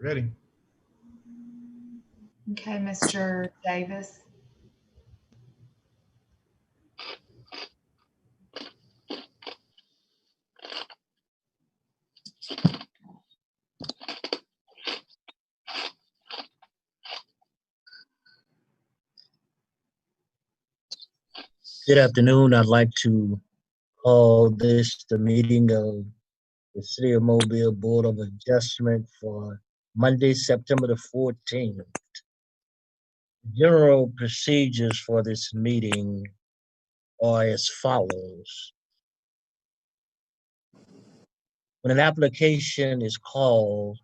Ready. Okay, Mr. Davis. Good afternoon. I'd like to call this the meeting of the City of Mobile Board of Adjustment for Monday, September the 14th. General procedures for this meeting are as follows. When an application is called,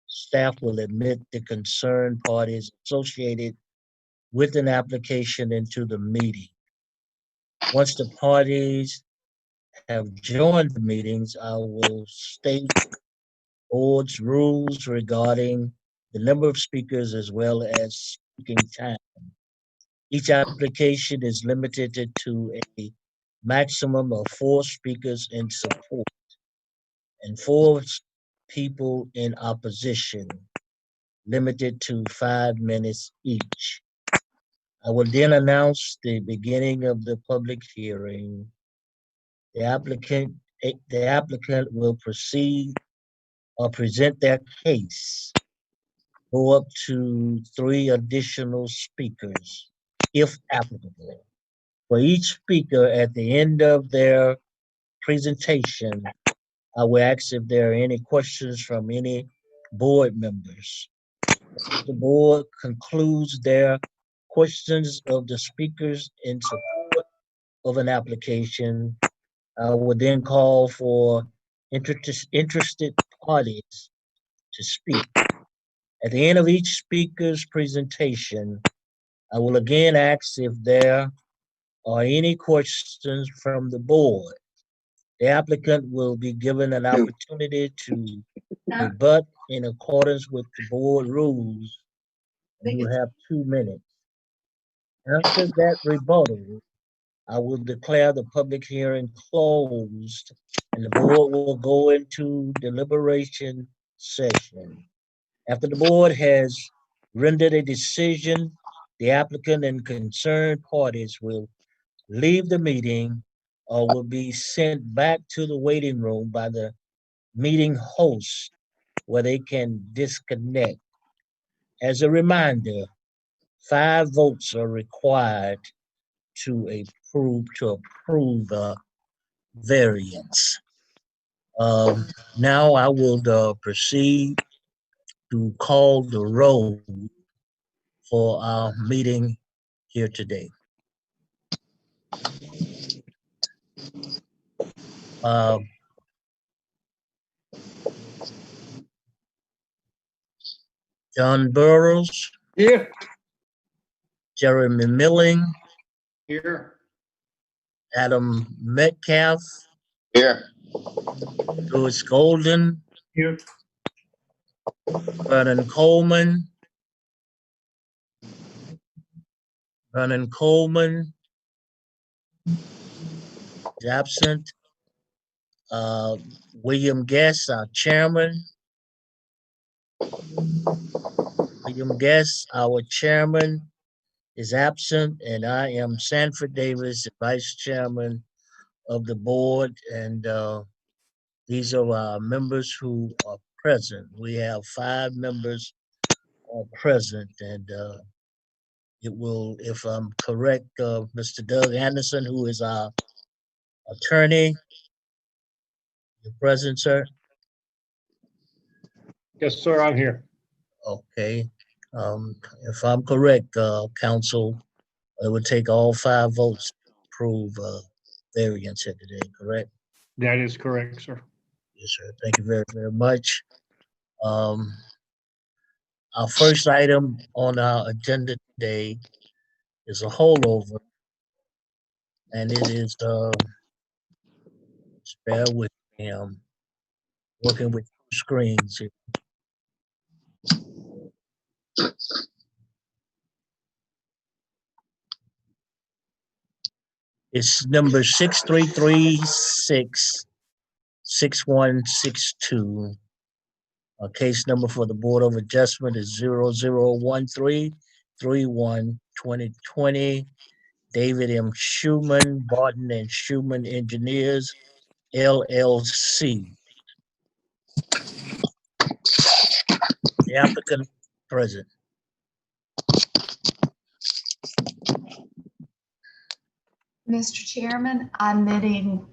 staff will admit the concerned parties associated with an application into the meeting. Once the parties have joined the meetings, I will state board's rules regarding the number of speakers as well as speaking time. Each application is limited to a maximum of 4 speakers in support and 4 people in opposition, limited to 5 minutes each. I will then announce the beginning of the public hearing. The applicant will proceed or present their case, go up to 3 additional speakers, if applicable. For each speaker, at the end of their presentation, I will ask if there are any questions from any board members. If the board concludes their questions of the speakers in support of an application, I will then call for interested parties to speak. At the end of each speaker's presentation, I will again ask if there are any questions from the board. The applicant will be given an opportunity to rebut in accordance with the board rules, and you have 2 minutes. After that rebuttal, I will declare the public hearing closed and the board will go into deliberation session. After the board has rendered a decision, the applicant and concerned parties will leave the meeting or will be sent back to the waiting room by the meeting host where they can disconnect. As a reminder, 5 votes are required to approve the variance. Now I will proceed to call the roll for our meeting here today. John Burrows. Here. Jeremy Milling. Here. Adam Metcalf. Here. Louis Golden. Here. Vernon Coleman. Vernon Coleman is absent. William Guest, our chairman. William Guest, our chairman, is absent, and I am Sanford Davis, the vice chairman of the board, and these are our members who are present. We have 5 members are present, and it will, if I'm correct, Mr. Doug Anderson, who is our attorney, you're present, sir? Yes, sir, I'm here. Okay. If I'm correct, council, it would take all 5 votes to approve variance here today, correct? That is correct, sir. Yes, sir. Thank you very, very much. Our first item on our agenda today is a holdover, and it is, just bear with me, I'm working with 2 screens here. It's number 6336-6162. Case number for the Board of Adjustment is 0013312020. David M. Schuman, Barton and Schuman Engineers, LLC. The applicant present. Mr. Chairman, I'm admitting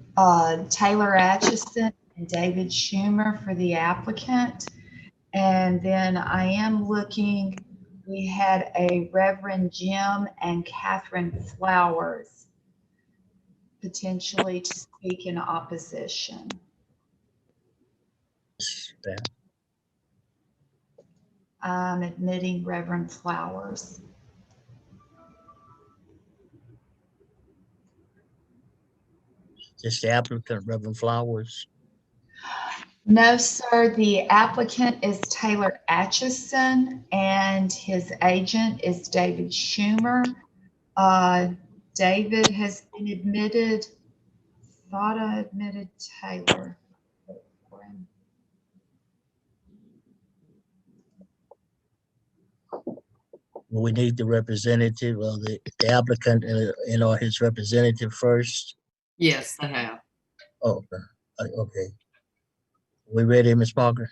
Taylor Atchison and David Schumer for the applicant. And then I am looking, we had a Reverend Jim and Catherine Flowers potentially to speak in opposition. I'm admitting Reverend Flowers. Just the applicant, Reverend Flowers. No, sir. The applicant is Taylor Atchison and his agent is David Schumer. David has been admitted. Thought I admitted Taylor. We need the representative of the applicant and or his representative first. Yes, I have. Oh, okay. We ready, Ms. Parker?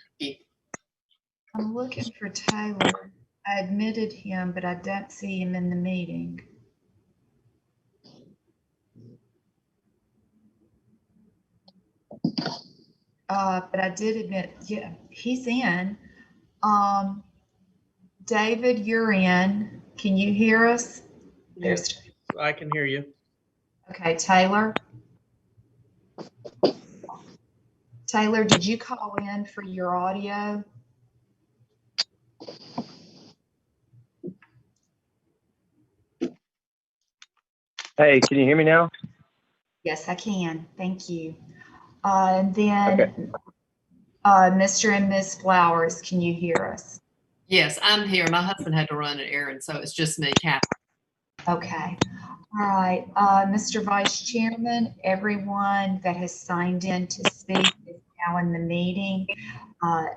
I'm looking for Taylor. I admitted him, but I don't see him in the meeting. But I did admit, yeah, he's in. David, you're in. Can you hear us? Yes, I can hear you. Okay, Taylor. Taylor, did you call in for your audio? Hey, can you hear me now? Yes, I can. Thank you. And then Mr. and Ms. Flowers, can you hear us? Yes, I'm here. My husband had to run an errand, so it's just me, Catherine. Okay. All right. Mr. Vice Chairman, everyone that has signed in to speak is now in the meeting.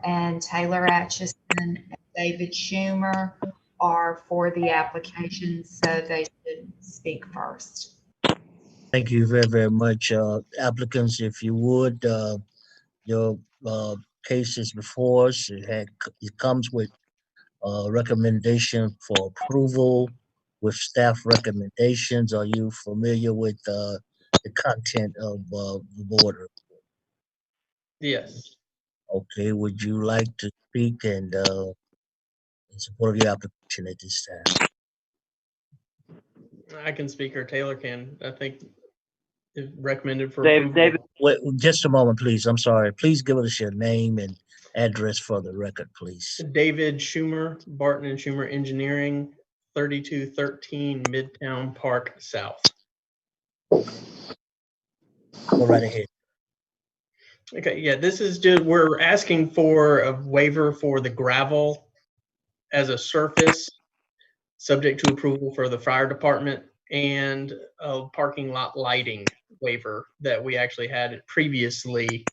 And Taylor Atchison and David Schumer are for the application, so they should speak first. Thank you very, very much. Applicants, if you would, your case is before us. It comes with recommendation for approval with staff recommendations. Are you familiar with the content of the board? Yes. Okay, would you like to speak and in support of your application at this time? I can speak or Taylor can. I think it's recommended for David, approval. Wait, just a moment, please. I'm sorry. Please give us your name and address for the record, please. David Schumer, Barton and Schumer Engineering, 3213 Midtown Park South. Go right ahead. Okay, yeah, this is just, we're asking for a waiver for the gravel as a surface, subject to approval for the fire department, and a parking lot lighting waiver that we actually had previously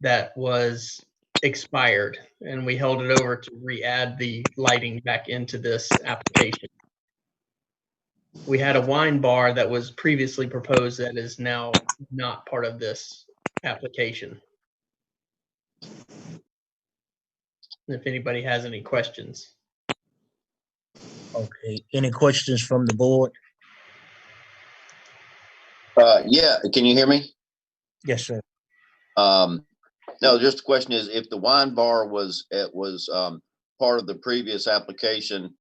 that was expired, and we held it over to re-add the lighting back into this application. We had a wine bar that was previously proposed that is now not part of this application. If anybody has any questions. Okay. Any questions from the board? Yeah, can you hear me? Yes, sir. No, just the question is, if the wine bar was part of the previous application,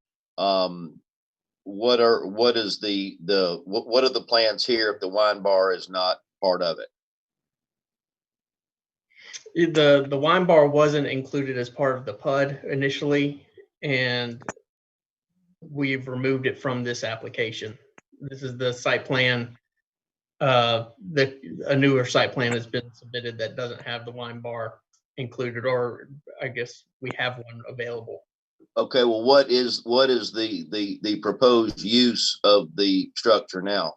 what are the plans here if the wine bar is not part of it? The wine bar wasn't included as part of the PUD initially, and we've removed it from this application. This is the site plan. A newer site plan has been submitted that doesn't have the wine bar included, or I guess we have one available. Okay, well, what is the proposed use of the structure now?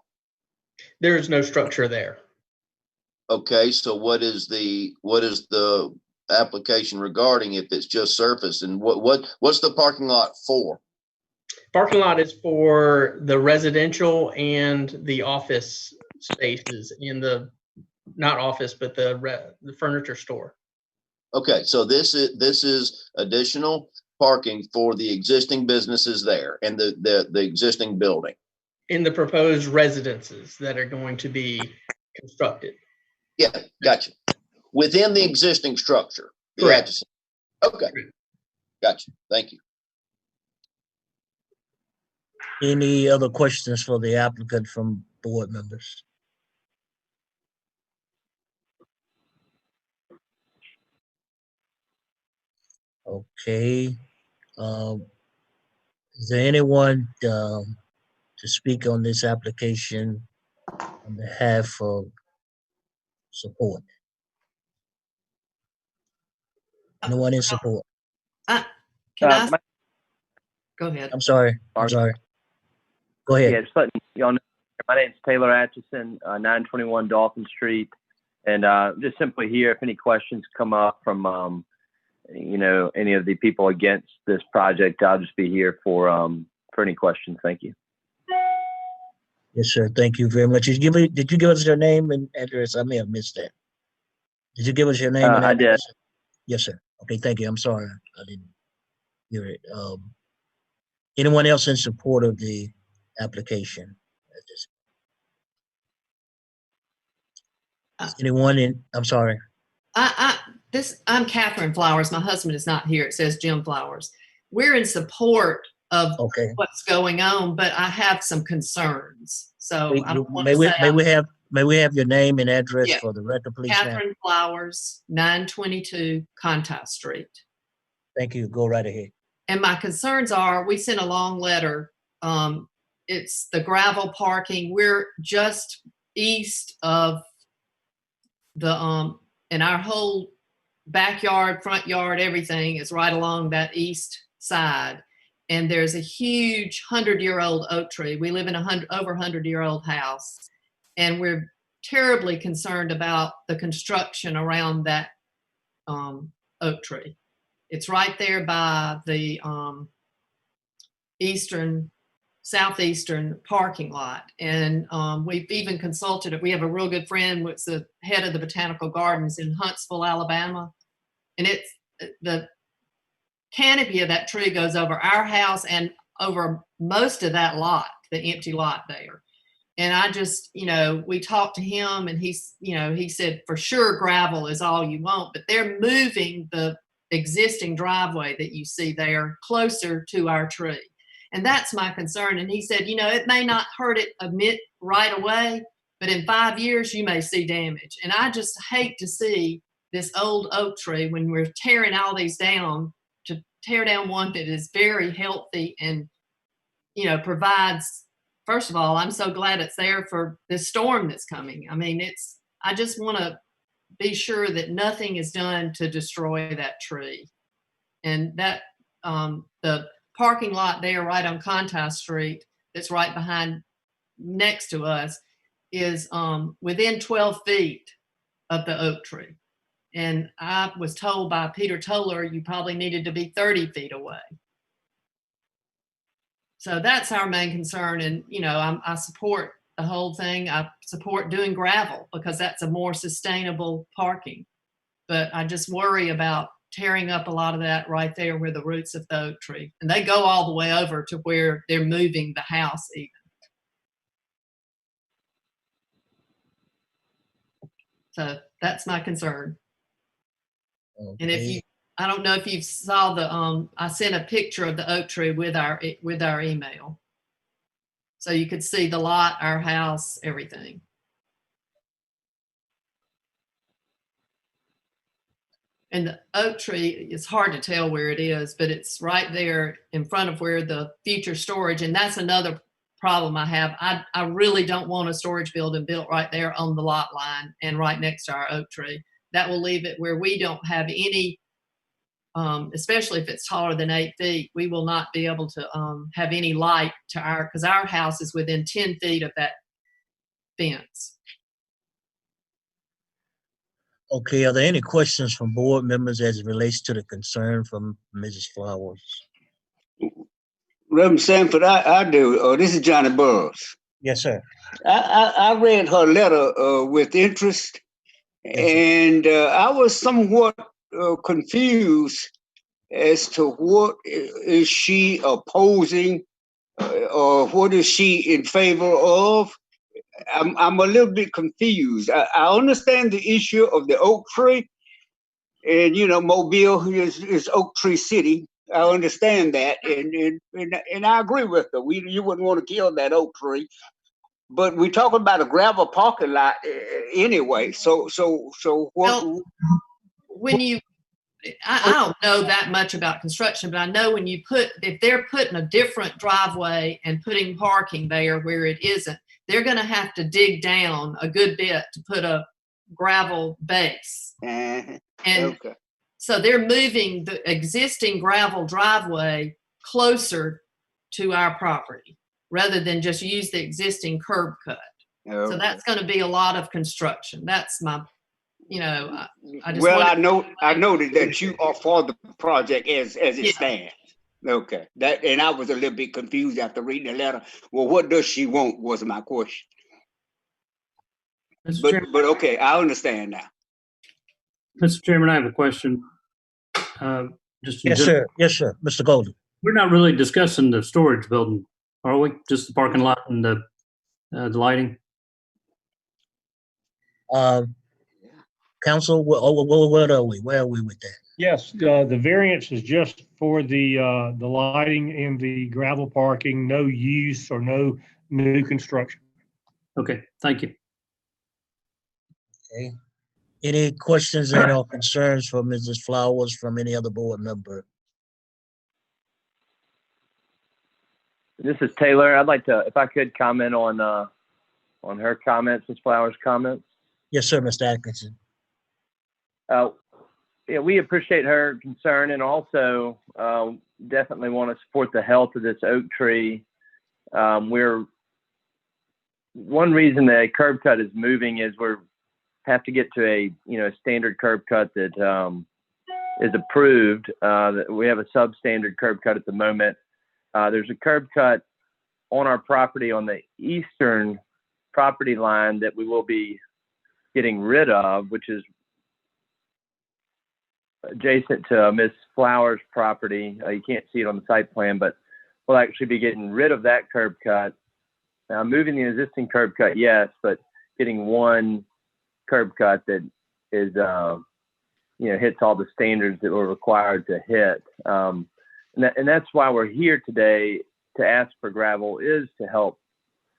There is no structure there. Okay, so what is the application regarding if it's just surface, and what's the parking lot for? Parking lot is for the residential and the office spaces in the, not office, but the furniture store. Okay, so this is additional parking for the existing businesses there and the existing building. In the proposed residences that are going to be constructed. Yeah, gotcha. Within the existing structure. The Correct. adjacent. Okay, gotcha. Thank you. Any other questions for the applicant from board members? Okay. Is there anyone to speak on this application on behalf of support? Anyone in support? Can I, My- go ahead. I'm sorry. I'm sorry. Go ahead. Yeah, just letting y'all know. My name's Taylor Atchison, 921 Dolphin Street, and just simply here if any questions come up from any of the people against this project, I'll just be here for any questions. Thank you. Yes, sir. Thank you very much. Did you give us your name and address? I may have missed that. Did you give us your name and I did. address? Yes, sir. Okay, thank you. I'm sorry. I didn't hear it. Anyone else in support of the application? Anyone in, I'm sorry. I'm Catherine Flowers. My husband is not here. It says Jim Flowers. We're in support of Okay. what's going on, but I have some concerns. So I don't want May to we, say may we have your name and address Yeah. for the record, please, ma'am? Catherine Flowers, 922 Contest Street. Thank you. Go right ahead. And my concerns are, we sent a long letter. It's the gravel parking. We're just east of the, and our whole backyard, front yard, everything is right along that east side. And there's a huge 100-year-old oak tree. We live in over 100-year-old house. And we're terribly concerned about the construction around that oak tree. It's right there by the southeastern parking lot. And we've even consulted it. We have a real good friend, who's the head of the botanical gardens in Huntsville, Alabama. And it's the canopy of that tree goes over our house and over most of that lot, the empty lot there. And I just, we talked to him and he said, for sure, gravel is all you want, but they're moving the existing driveway that you see there closer to our tree. And that's my concern. And he said, it may not hurt it a bit right away, but in 5 years, you may see damage. And I just hate to see this old oak tree when we're tearing all these down, to tear down one that is very healthy and, provides. First of all, I'm so glad it's there for this storm that's coming. I mean, I just want to be sure that nothing is done to destroy that tree. And that, the parking lot there right on Contest Street, that's right next to us, is within 12 feet of the oak tree. And I was told by Peter Toller, you probably needed to be 30 feet away. So that's our main concern. And, I support the whole thing. I support doing gravel because that's a more sustainable parking. But I just worry about tearing up a lot of that right there where the roots of the oak tree. And they go all the way over to where they're moving the house even. So that's my concern. Okay. And if I don't know if you saw I sent a picture of the oak tree with our email. So you could see the lot, our house, everything. And the oak tree, it's hard to tell where it is, but it's right there in front of where the future storage, and that's another problem I have. I really don't want a storage building built right there on the lot line and right next to our oak tree. That will leave it where we don't have any, especially if it's taller than 8 feet, we will not be able to have any light to because our house is within 10 feet of that fence. Okay, are there any questions from board members as it relates to the concern from Mrs. Flowers? Reverend Sanford, I do. This is Johnny Burroughs. Yes, sir. I read her letter with interest, Yes, sir. and I was somewhat confused as to what is she opposing or what is she in favor of. I'm a little bit confused. I understand the issue of the oak tree, and Mobile is Oak Tree City. I understand that, and I agree with her. You wouldn't want to kill that oak tree, but we're talking about a gravel parking lot anyway. So what? Well, when you, I don't know that much about construction, but I know when if they're putting a different driveway and putting parking there where it isn't, they're going to have to dig down a good bit to put a gravel base. And Okay. so they're moving the existing gravel driveway closer to our property rather than just use the existing curb cut. Okay. So that's going to be a lot of construction. That's my, I just well, wanted, I noted that you are for the project as it stands. Okay. And I was a little bit confused after reading the letter. Well, what does she want was my question. But okay, I understand now. Mr. Chairman, I have a question. Yes, sir. Yes, sir. Mr. Golden. We're not really discussing the storage building, are we? Just the parking lot and the lighting? Council, where are we? Where are we with that? Yes, the variance is just for the lighting and the gravel parking, no use or no new construction. Okay, thank you. Okay. Any questions and or concerns for Mrs. Flowers from any other board member? This is Taylor. I'd like to, if I could, comment on her comments, Ms. Flowers' comments. Yes, sir, Mr. Atkinson. Yeah, we appreciate her concern, and also definitely want to support the health of this oak tree. One reason the curb cut is moving is we have to get to a standard curb cut that is approved. We have a substandard curb cut at the moment. There's a curb cut on our property on the eastern property line that we will be getting rid of, which is adjacent to Miss Flowers' property. You can't see it on the site plan, but we'll actually be getting rid of that curb cut. Moving the existing curb cut, yes, but getting one curb cut that is, hits all the standards that we're required to hit. And that's why we're here today to ask for gravel, is to help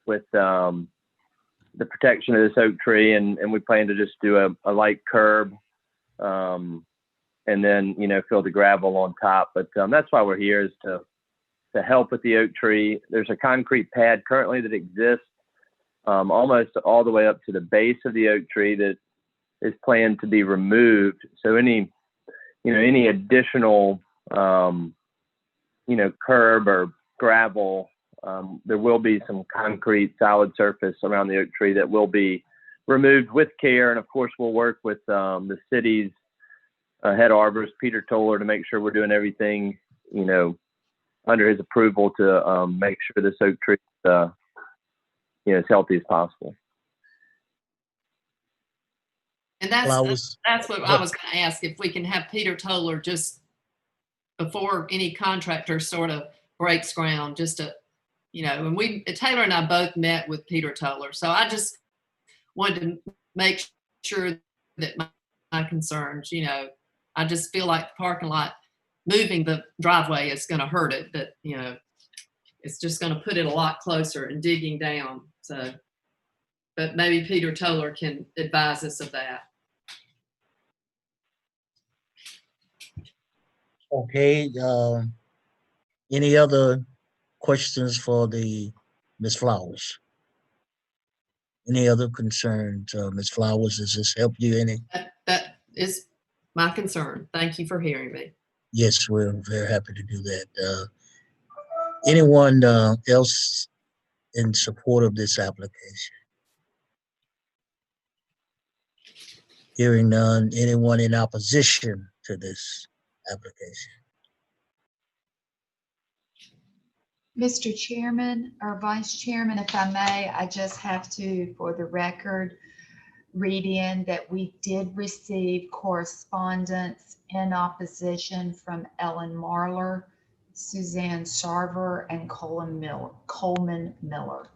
with the protection of this oak tree. And we plan to just do a light curb, and then, fill the gravel on top. But that's why we're here, is to help with the oak tree. There's a concrete pad currently that exists almost all the way up to the base of the oak tree that is planned to be removed. So any additional, curb or gravel, there will be some concrete solid surface around the oak tree that will be removed with care. And of course, we'll work with the city's head arborist, Peter Toller, to make sure we're doing everything, under his approval to make sure this oak tree is, as healthy as possible. and that's Flowers. what I was going to ask, if we can have Peter Toller just before any contractor sort of breaks ground, just to, and Taylor and I both met with Peter Toller. So I just wanted to make sure that my concerns, I just feel like the parking lot, moving the driveway is going to hurt it, but it's just going to put it a lot closer and digging down. So, but maybe Peter Toller can advise us of that. Okay. Any other questions for the Ms. Flowers? Any other concerns, Ms. Flowers? Does this help you any? That is my concern. Thank you for hearing me. Yes, we're very happy to do that. Anyone else in support of this application? Hearing none, anyone in opposition to this application? Mr. Chairman or Vice Chairman, if I may, I just have to, for the record, read in that we did receive correspondence in opposition from Ellen Marlar, Suzanne Sarver, and Coleman Miller.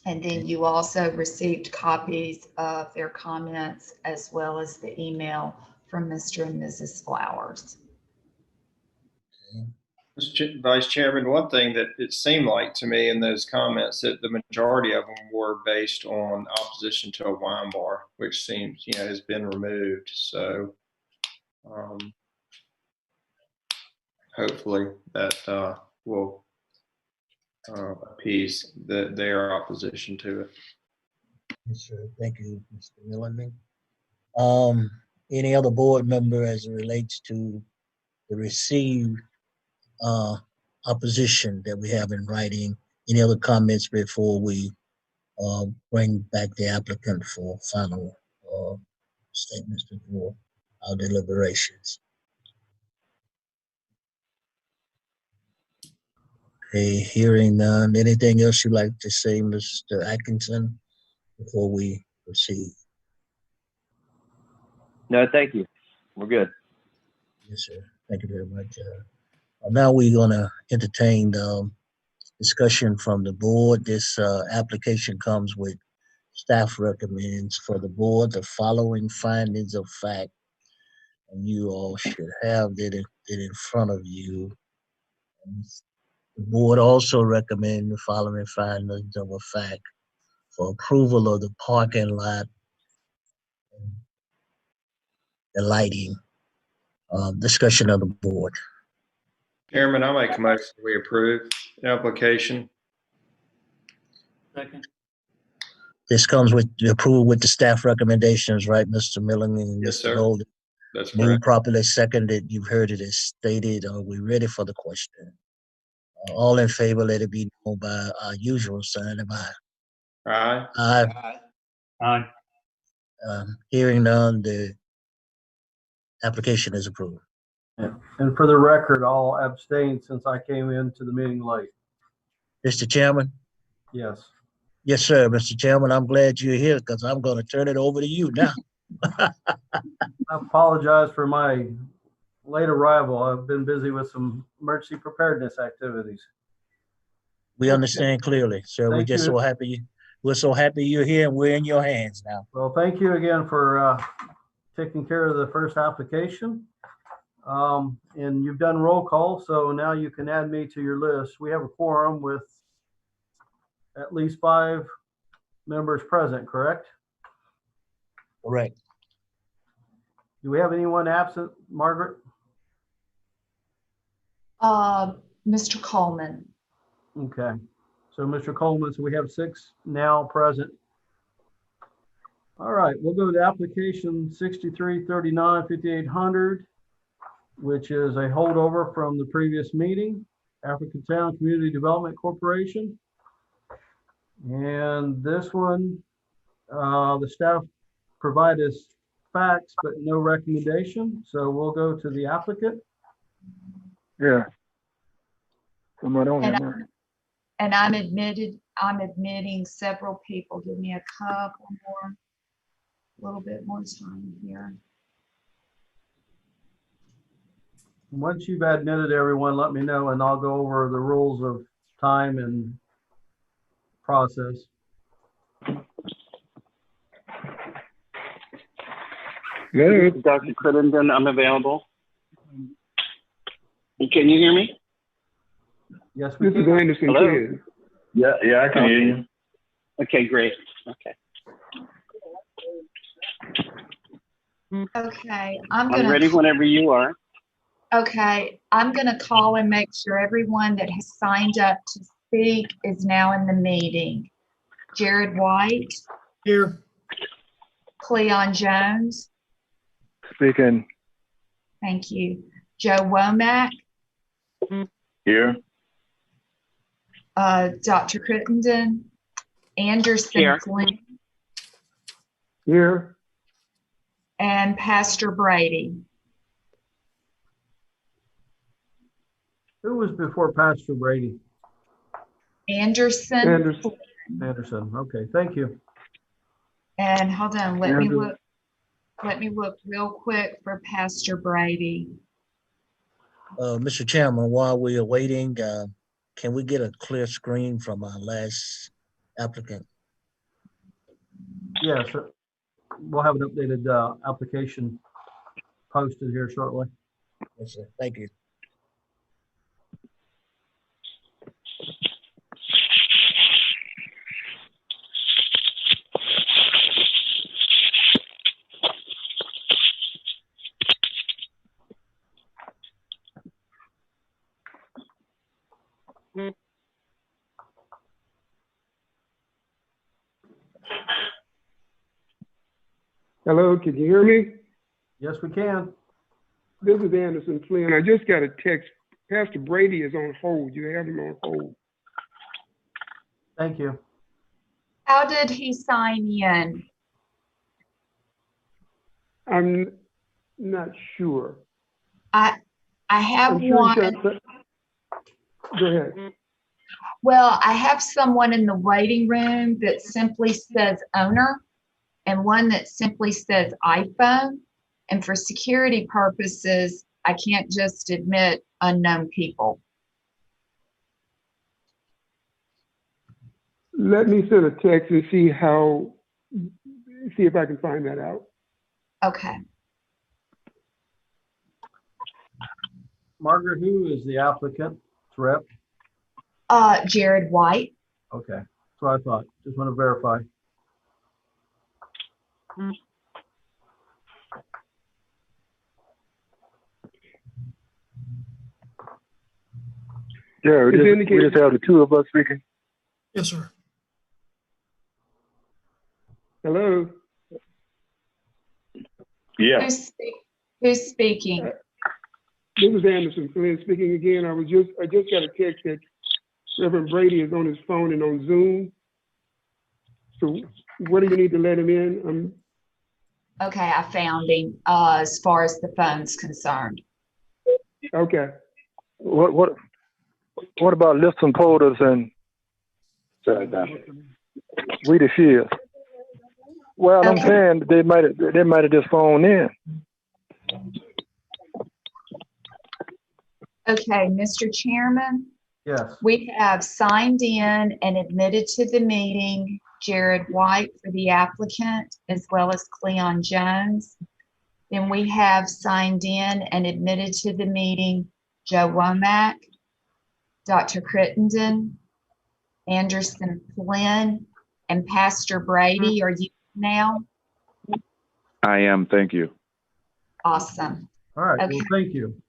And then you also received copies of their comments as well as the email from Mr. and Mrs. Flowers. Mr. Vice Chairman, one thing that it seemed like to me in those comments that the majority of them were based on opposition to a wine bar, which seems, has been removed. So hopefully that will appease their opposition to it. Yes, sir. Thank you, Mr. Millerman. Any other board member as it relates to the received opposition that we have in writing? Any other comments before we bring back the applicant for final statements before our deliberations? Okay, hearing none. Anything else you'd like to say, Mr. Atkinson, before we proceed? No, thank you. We're good. Yes, sir. Thank you very much. Now we're going to entertain discussion from the board. This application comes with staff recommends for the board the following findings of fact, and you all should have it in front of you. The board also recommends the following findings of a fact for approval of the parking lot, the lighting. Discussion of the board. Chairman, I make a motion we approve the application. Second. This comes with the approval with the staff recommendations, right, Mr. Milling and Yes, Mr. sir. Golden? That's Moved correct. properly seconded. You've heard it as stated. Are we ready for the question? All in favor, let it be known by our usual sign of aye. Aye. Aye. Aye. Hearing none, the application is approved. And for the record, I'll abstain since I came into the meeting late. Mr. Chairman? Yes. Yes, sir. Mr. Chairman, I'm glad you're here because I'm going to turn it over to you now. I apologize for my late arrival. I've been busy with some emergency preparedness activities. We understand clearly, sir. We're Thank just you. so happy. We're so happy you're here and we're in your hands now. Well, thank you again for taking care of the first application. And you've done roll call, so now you can add me to your list. We have a quorum with at least 5 members present, correct? Correct. Do we have anyone absent, Margaret? Mr. Coleman. Okay, so Mr. Coleman, so we have 6 now present. All right, we'll go to application 6339 5800, which is a holdover from the previous meeting, African Town Community Development Corporation. And this one, the staff provide us facts, but no recommendation. So we'll go to the applicant. Yeah. Someone on here. And I'm admitting several people. Give me a little bit more time here. Once you've admitted everyone, let me know and I'll go over the rules of time and process. Good. Dr. Crittenden, I'm available. Can you hear me? Yes, we Mr. can. Anderson, Hello? clear. Yeah, I can hear you. Okay, great. Okay. Okay, I'm ready whenever you are. Okay, I'm gonna call and make sure everyone that has signed up to speak is now in the meeting. Jared White. Here. Cleon Jones. Speaking. Thank you. Joe Womack. Here. Dr. Crittenden. Anderson Here. Flynn. Here. and Pastor Brady. Who was before Pastor Brady? Anderson. Anderson. Anderson. Okay, thank you. And hold on, let me Andrew. look. Let me look real quick for Pastor Brady. Mr. Chairman, while we are waiting, can we get a clear screen from our last applicant? Yes, we'll have an updated application posted here shortly. Yes, sir. Thank you. Hello, can you hear me? Yes, we can. This is Anderson Flynn. I just got a text. Pastor Brady is on hold. You have him on hold. Thank you. How did he sign in? I'm not sure. I have I'm sure one. he got. Go ahead. Well, I have someone in the waiting room that simply says owner and one that simply says iPhone. And for security purposes, I can't just admit unknown people. Let me send a text and see if I can find that out. Okay. Margaret, who is the applicant's rep? Jared White. Okay, that's what I thought. Just want to verify. Yeah, we just have the two of us speaking. Yes, sir. Hello. Yeah. Who's speaking? This is Anderson Flynn speaking again. I just got a text that Reverend Brady is on his phone and on Zoom. So what do you need to let him in? Okay, I found him as far as the phone's concerned. Okay. What about Liston Porters and Rita Shields? Well, I'm saying they might have just phoned in. Okay, Mr. Chairman. Yes. We have signed in and admitted to the meeting Jared White for the applicant, as well as Cleon Jones. Then we have signed in and admitted to the meeting Joe Womack, Dr. Crittenden, Anderson Flynn, and Pastor Brady. Are you now? I am. Thank you. Awesome. All right. Okay. Well, thank you.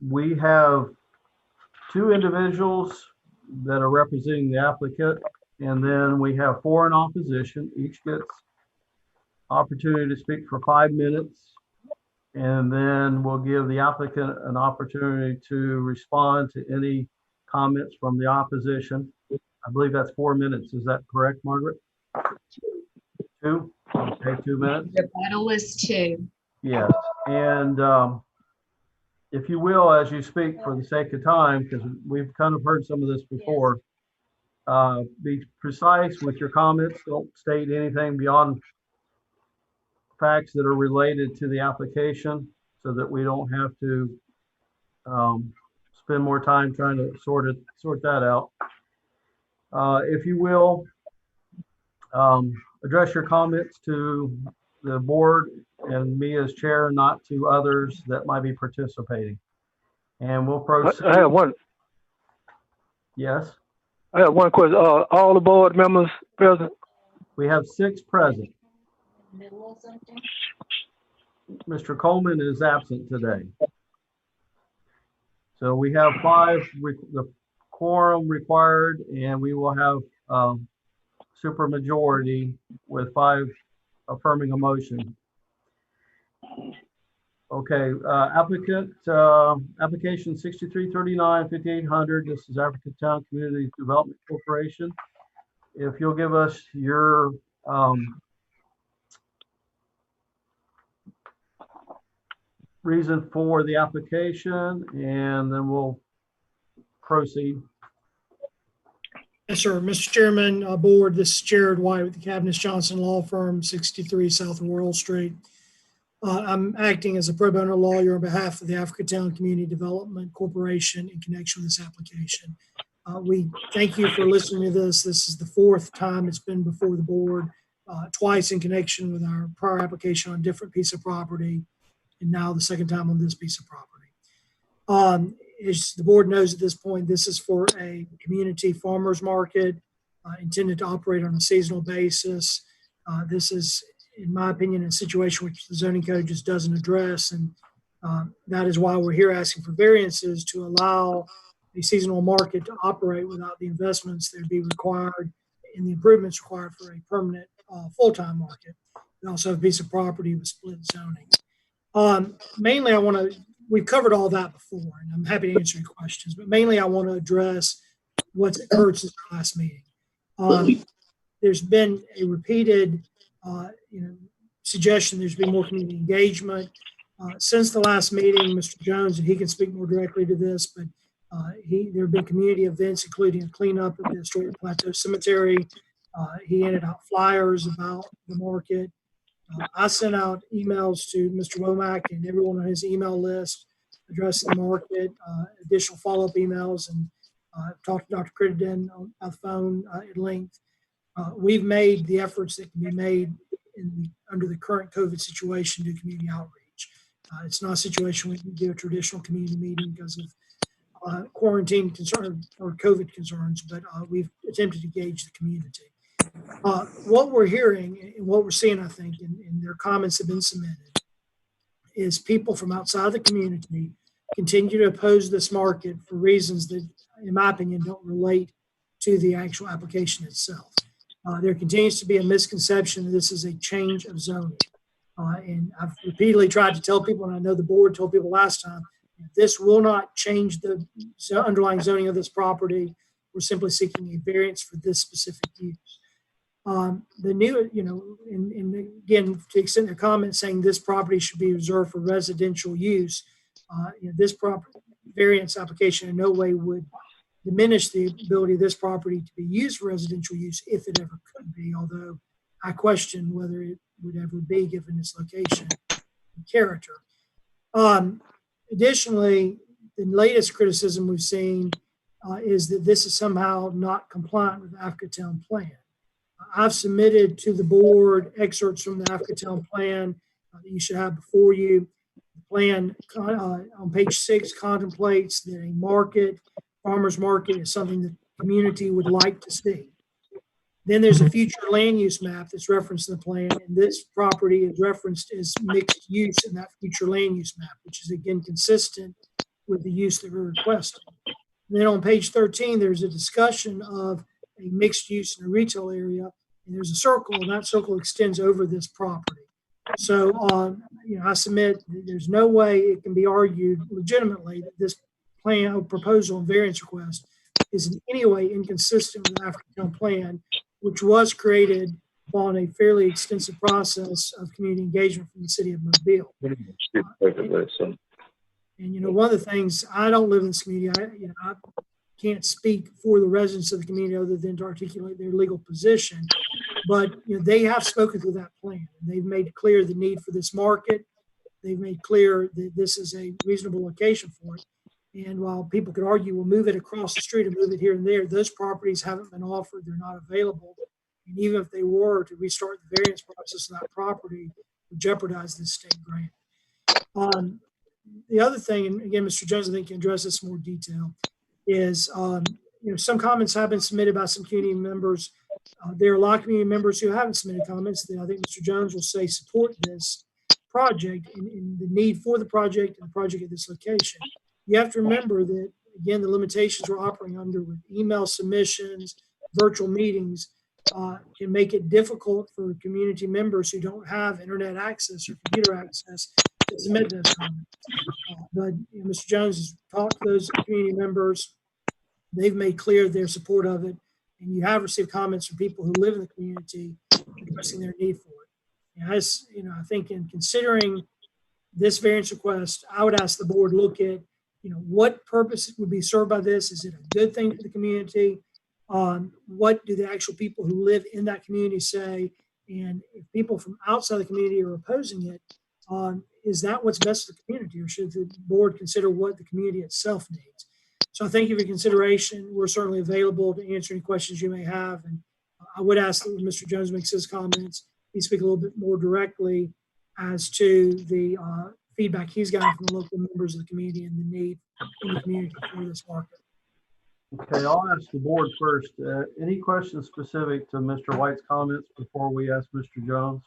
We have two individuals that are representing the applicant, and then we have four in opposition. Each gets opportunity to speak for 5 minutes, and then we'll give the applicant an opportunity to respond to any comments from the opposition. I believe that's 4 minutes. Is that correct, Margaret? 2? Okay, 2 minutes. Rebuttal is 2. Yes, and if you will, as you speak, for the sake of time, because we've kind of heard some of this before, be precise with your comments. Don't state anything beyond facts that are related to the application, so that we don't have to spend more time trying to sort that out. If you will, address your comments to the board and me as chair, not to others that might be participating. And we'll proceed. I have one. Yes. I have one question. All the board members present? We have 6 present. Mr. Coleman is absent today. So we have 5, the quorum required, and we will have supermajority with 5 affirming a motion. Okay, application 6339 5800. This is African Town Community Development Corporation. If you'll give us your reason for the application, and then we'll proceed. Yes, sir. Mr. Chairman, Board, this is Jared White with the Cabinets Johnson Law Firm, 63 South World Street. I'm acting as a pro bono lawyer on behalf of the Africatown Community Development Corporation in connection with this application. We thank you for listening to this. This is the fourth time it's been before the board, twice in connection with our prior application on a different piece of property, and now the second time on this piece of property. As the board knows at this point, this is for a community farmers market intended to operate on a seasonal basis. This is, in my opinion, a situation which the zoning code just doesn't address, and that is why we're here asking for variances to allow the seasonal market to operate without the investments that would be required and the improvements required for a permanent full-time market. We also have a piece of property with split zoning. Mainly, we've covered all that before, and I'm happy to answer your questions, but mainly I want to address what's occurred since our last meeting. There's been a repeated suggestion there's been more community engagement. Since the last meeting, Mr. Jones, and he can speak more directly to this, but there have been community events, including a cleanup at the Historic Plateau Cemetery. He handed out flyers about the market. I sent out emails to Mr. Womack and everyone on his email list addressing the market, additional follow-up emails, and talked to Dr. Crittenden on the phone at length. We've made the efforts that can be made under the current COVID situation to community outreach. It's not a situation we can do a traditional community meeting because of quarantine concern or COVID concerns, but we've attempted to engage the community. What we're hearing and what we're seeing, I think, and their comments have been submitted, is people from outside the community continue to oppose this market for reasons that, in my opinion, don't relate to the actual application itself. There continues to be a misconception that this is a change of zoning. And I've repeatedly tried to tell people, and I know the board told people last time, this will not change the underlying zoning of this property. We're simply seeking a variance for this specific use. The new, and again, to the extent the comment saying this property should be reserved for residential use, this property variance application in no way would diminish the ability of this property to be used for residential use if it ever could be, although I question whether it would ever be given its location and character. Additionally, the latest criticism we've seen is that this is somehow not compliant with the Africatown plan. I've submitted to the board excerpts from the Africatown plan that you should have before you. The plan on page 6 contemplates that a farmer's market is something the community would like to see. Then there's a future land use map that's referenced in the plan, and this property is referenced as mixed use in that future land use map, which is again consistent with the use that we're requesting. And then on page 13, there's a discussion of a mixed use in a retail area, and there's a circle, and that circle extends over this property. So, I submit that there's no way it can be argued legitimately that this plan or proposal and variance request is in any way inconsistent with the Africatown plan, which was created upon a fairly extensive process of community engagement from the city of Mobile. And one of the things, I don't live in this community. I can't speak for the residents of the community other than to articulate their legal position. But they have spoken through that plan, and they've made clear the need for this market. They've made clear that this is a reasonable location for it. And while people could argue, we'll move it across the street and move it here and there, those properties haven't been offered. They're not available. And even if they were to restart the variance process on that property, would jeopardize this state grant. The other thing, and again, Mr. Jones, I think can address this in more detail, is some comments have been submitted by some community members. There are a lot of community members who haven't submitted comments that I think Mr. Jones will say support this project and the need for the project and the project at this location. You have to remember that, again, the limitations we're operating under with email submissions, virtual meetings, can make it difficult for community members who don't have internet access or computer access to submit those comments. But Mr. Jones has talked to those community members. They've made clear their support of it, and you have received comments from people who live in the community expressing their need for it. I think in considering this variance request, I would ask the board look at, what purpose would be served by this? Is it a good thing for the community? What do the actual people who live in that community say? And if people from outside the community are opposing it, is that what's best for the community, or should the board consider what the community itself needs? So I thank you for your consideration. We're certainly available to answer any questions you may have. And I would ask that when Mr. Jones makes his comments, he speak a little bit more directly as to the feedback he's gotten from the local members of the community and the need in the community for this market. Okay, I'll ask the board first. Any questions specific to Mr. White's comments before we ask Mr. Jones?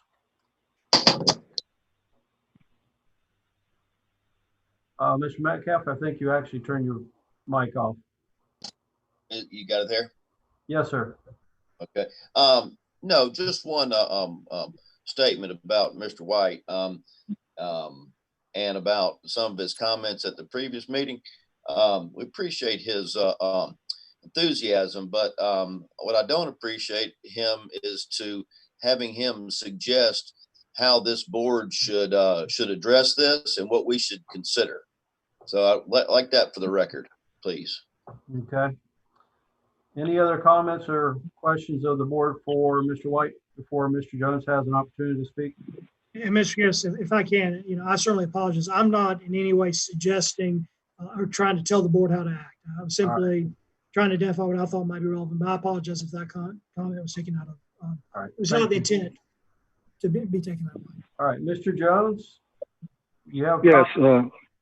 Mr. Metcalf, I think you actually turned your mic off. You got it there? Yes, sir. Okay. No, just one statement about Mr. White and about some of his comments at the previous meeting. We appreciate his enthusiasm, but what I don't appreciate him is to having him suggest how this board should address this and what we should consider. So I like that for the record, please. Okay. Any other comments or questions of the board for Mr. White before Mr. Jones has an opportunity to speak? And Mr. Gibbs, if I can, I certainly apologize. I'm not in any way suggesting or trying to tell the board how to act. I'm simply trying to identify what I thought might be relevant, but I apologize if that comment was taken out of. All right. It was not the intent to be taken that way. All right, Mr. Jones, you have Yes.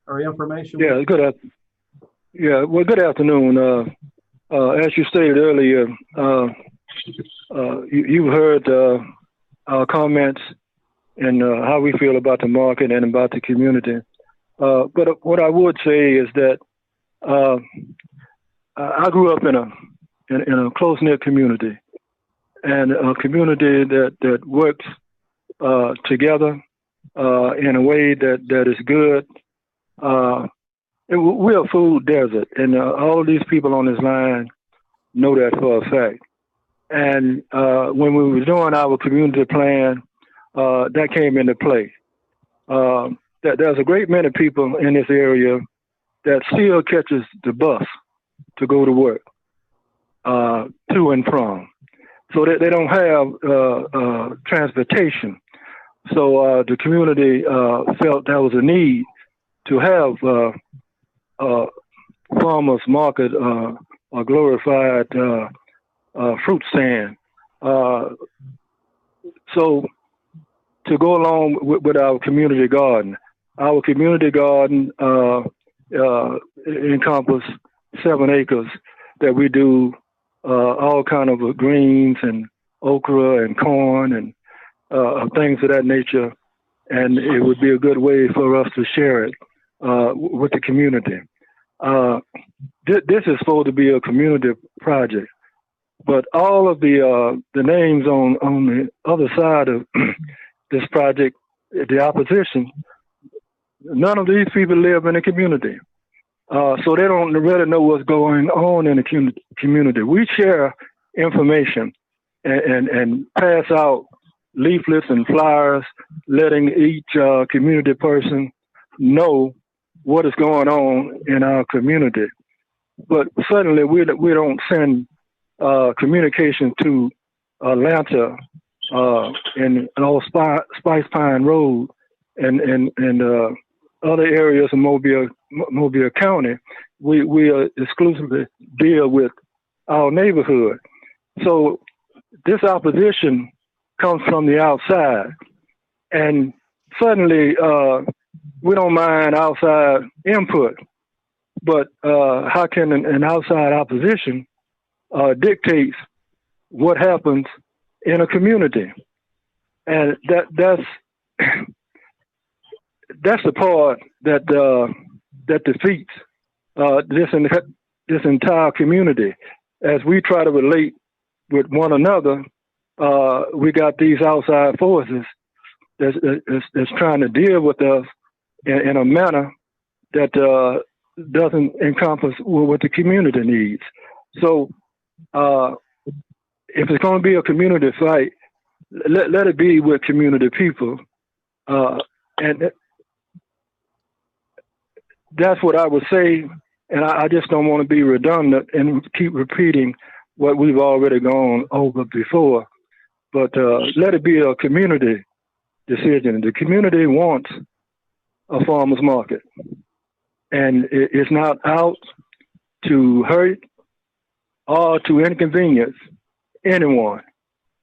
or information? Yeah. Good. Yeah. Well, good afternoon. As you stated earlier, you heard our comments and how we feel about the market and about the community. But what I would say is that I grew up in a close-knit community, and a community that works together in a way that is good. We're a food desert, and all of these people on this line know that for a fact. And when we were doing our community plan, that came into play. There's a great many people in this area that still catches the bus to go to work, to and from. So they don't have transportation. So the community felt there was a need to have farmers market, a glorified fruit stand. So to go along with our community garden encompass 7 acres that we do all kind of greens and okra and corn and things of that nature. And it would be a good way for us to share it with the community. This is supposed to be a community project, but all of the names on the other side of this project, the opposition, none of these people live in the community. So they don't really know what's going on in the community. We share information and pass out leaflets and flyers, letting each community person know what is going on in our community. But certainly we don't send communication to Atlanta and Old Spice Pine Road and other areas of Mobile County. We exclusively deal with our neighborhood. So this opposition comes from the outside, and suddenly we don't mind outside input, but how can an outside opposition dictates what happens in a community? And that's the part that defeats this entire community. As we try to relate with one another, we got these outside forces that's trying to deal with us in a manner that doesn't encompass what the community needs. So if it's going to be a community fight, let it be with community people. And that's what I would say. And I just don't want to be redundant and keep repeating what we've already gone over before. But let it be a community decision. The community wants a farmer's market. And it's not out to hurt or to inconvenience anyone.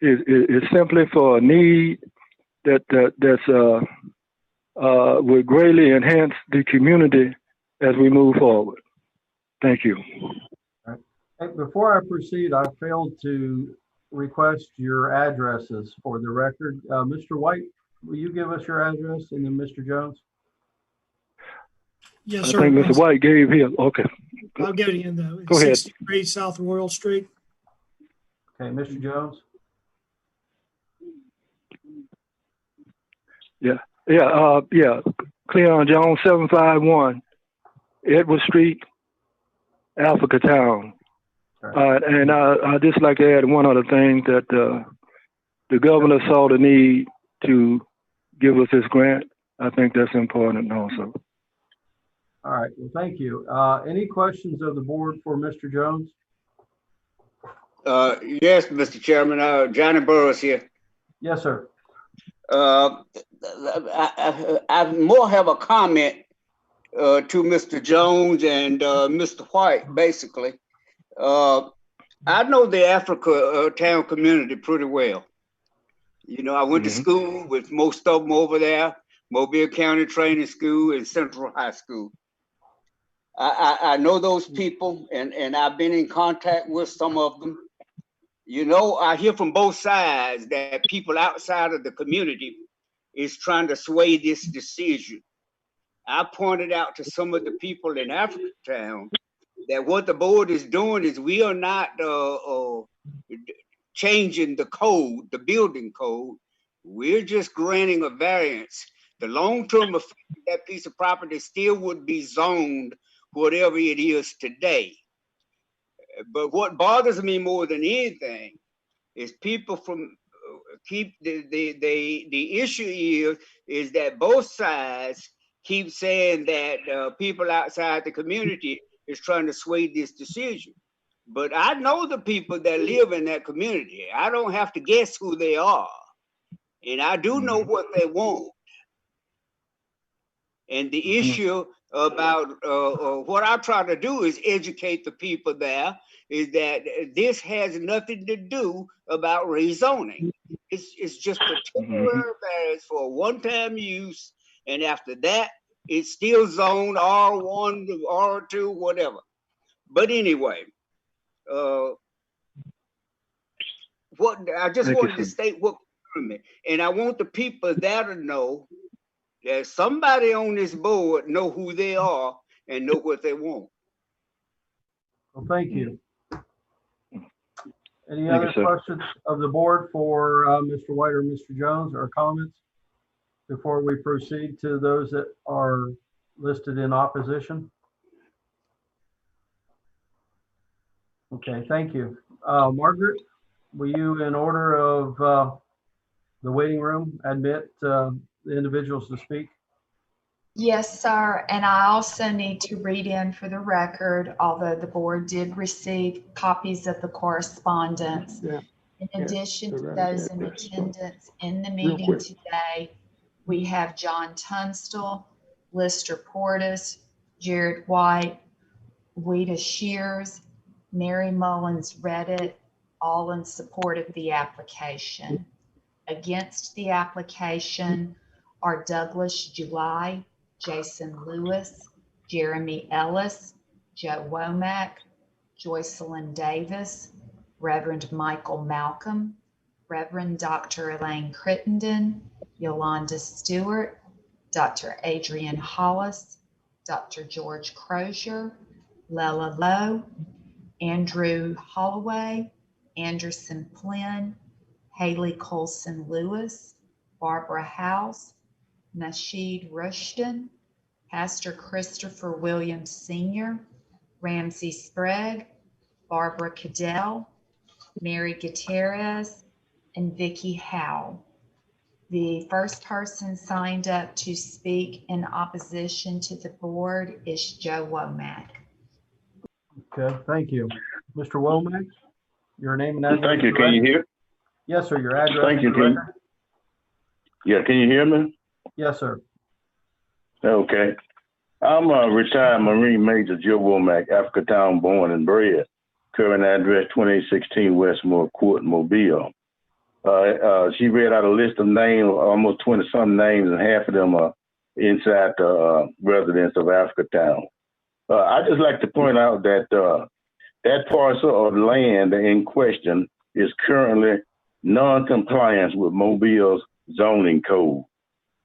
It's simply for a need that's would greatly enhance the community as we move forward. Thank you. Hey, before I proceed, I failed to request your addresses for the record. Mr. White, will you give us your address, and then Mr. Jones? Yes, I sir. think Mr. White gave him. Okay. I'll give it to him though. It's Go ahead. 63 South Royal Street. Okay, Mr. Jones? Yeah. Cleon Jones, 751 Edward Street, Africa Town. And I'd just like to add one other thing, that the governor saw the need to give us this grant. I think that's important also. All right, well, thank you. Any questions of the board for Mr. Jones? Yes, Mr. Chairman. Johnny Burris here. Yes, sir. I more have a comment to Mr. Jones and Mr. White, basically. I know the Africa town community pretty well. You know, I went to school with most of them over there, Mobile County Training School and Central High School. I know those people, and I've been in contact with some of them. You know, I hear from both sides that people outside of the community is trying to sway this decision. I pointed out to some of the people in Africa Town that what the board is doing is we are not changing the code, the building code. We're just granting a variance. The long-term effect of that piece of property still would be zoned whatever it is today. But what bothers me more than anything is people from the issue is that both sides keep saying that people outside the community is trying to sway this decision. But I know the people that live in that community. I don't have to guess who they are. And I do know what they want. And the issue about what I try to do is educate the people there, is that this has nothing to do about rezoning. It's just a temporary variance for a one-time use. And after that, it's still zoned R1, R2, whatever. But anyway, what I just wanted to state what concerned me. And I want the people there to know that somebody on this board know who they are and know what they want. Well, thank you. Any other questions of the board for Mr. White or Mr. Jones, or comments before we proceed to those that are listed in opposition? Okay, thank you. Margaret, will you, in order of the waiting room, admit the individuals to speak? Yes, sir. And I also need to read in for the record, although the board did receive copies of the correspondence. In addition to those in attendance in the meeting today, we have John Tunstall, Lister Portis, Jared White, Weta Shears, Mary Mullins Reddit, all in support of the application. Against the application are Douglas July, Jason Lewis, Jeremy Ellis, Joe Womack, Joycelyn Davis, Reverend Michael Malcolm, Reverend Dr. Elaine Crittenden, Yolanda Stewart, Dr. Adrian Hollis, Dr. George Crozier, Lela Lowe, Andrew Holloway, Anderson Flynn, Haley Colson Lewis, Barbara House, Nasheed Rushton, Pastor Christopher Williams Sr., Ramsey Sprague, Barbara Cadell, Mary Gutierrez, and Vicki Howe. The first person signed up to speak in opposition to the board is Joe Womack. Okay, thank you. Mr. Womack, your name and address. Thank you. Can you hear? Yes, sir. Your address. Thank you. for the record. Yeah, can you hear me? Yes, sir. Okay. I'm a retired Marine Major Joe Womack, Africatown born and bred. Current address 2816 Westmore Court, Mobile. She read out a list of names, almost 20-some names, and half of them are inside the residents of Africatown. I'd just like to point out that that parcel of land in question is currently non-compliance with Mobile's zoning code.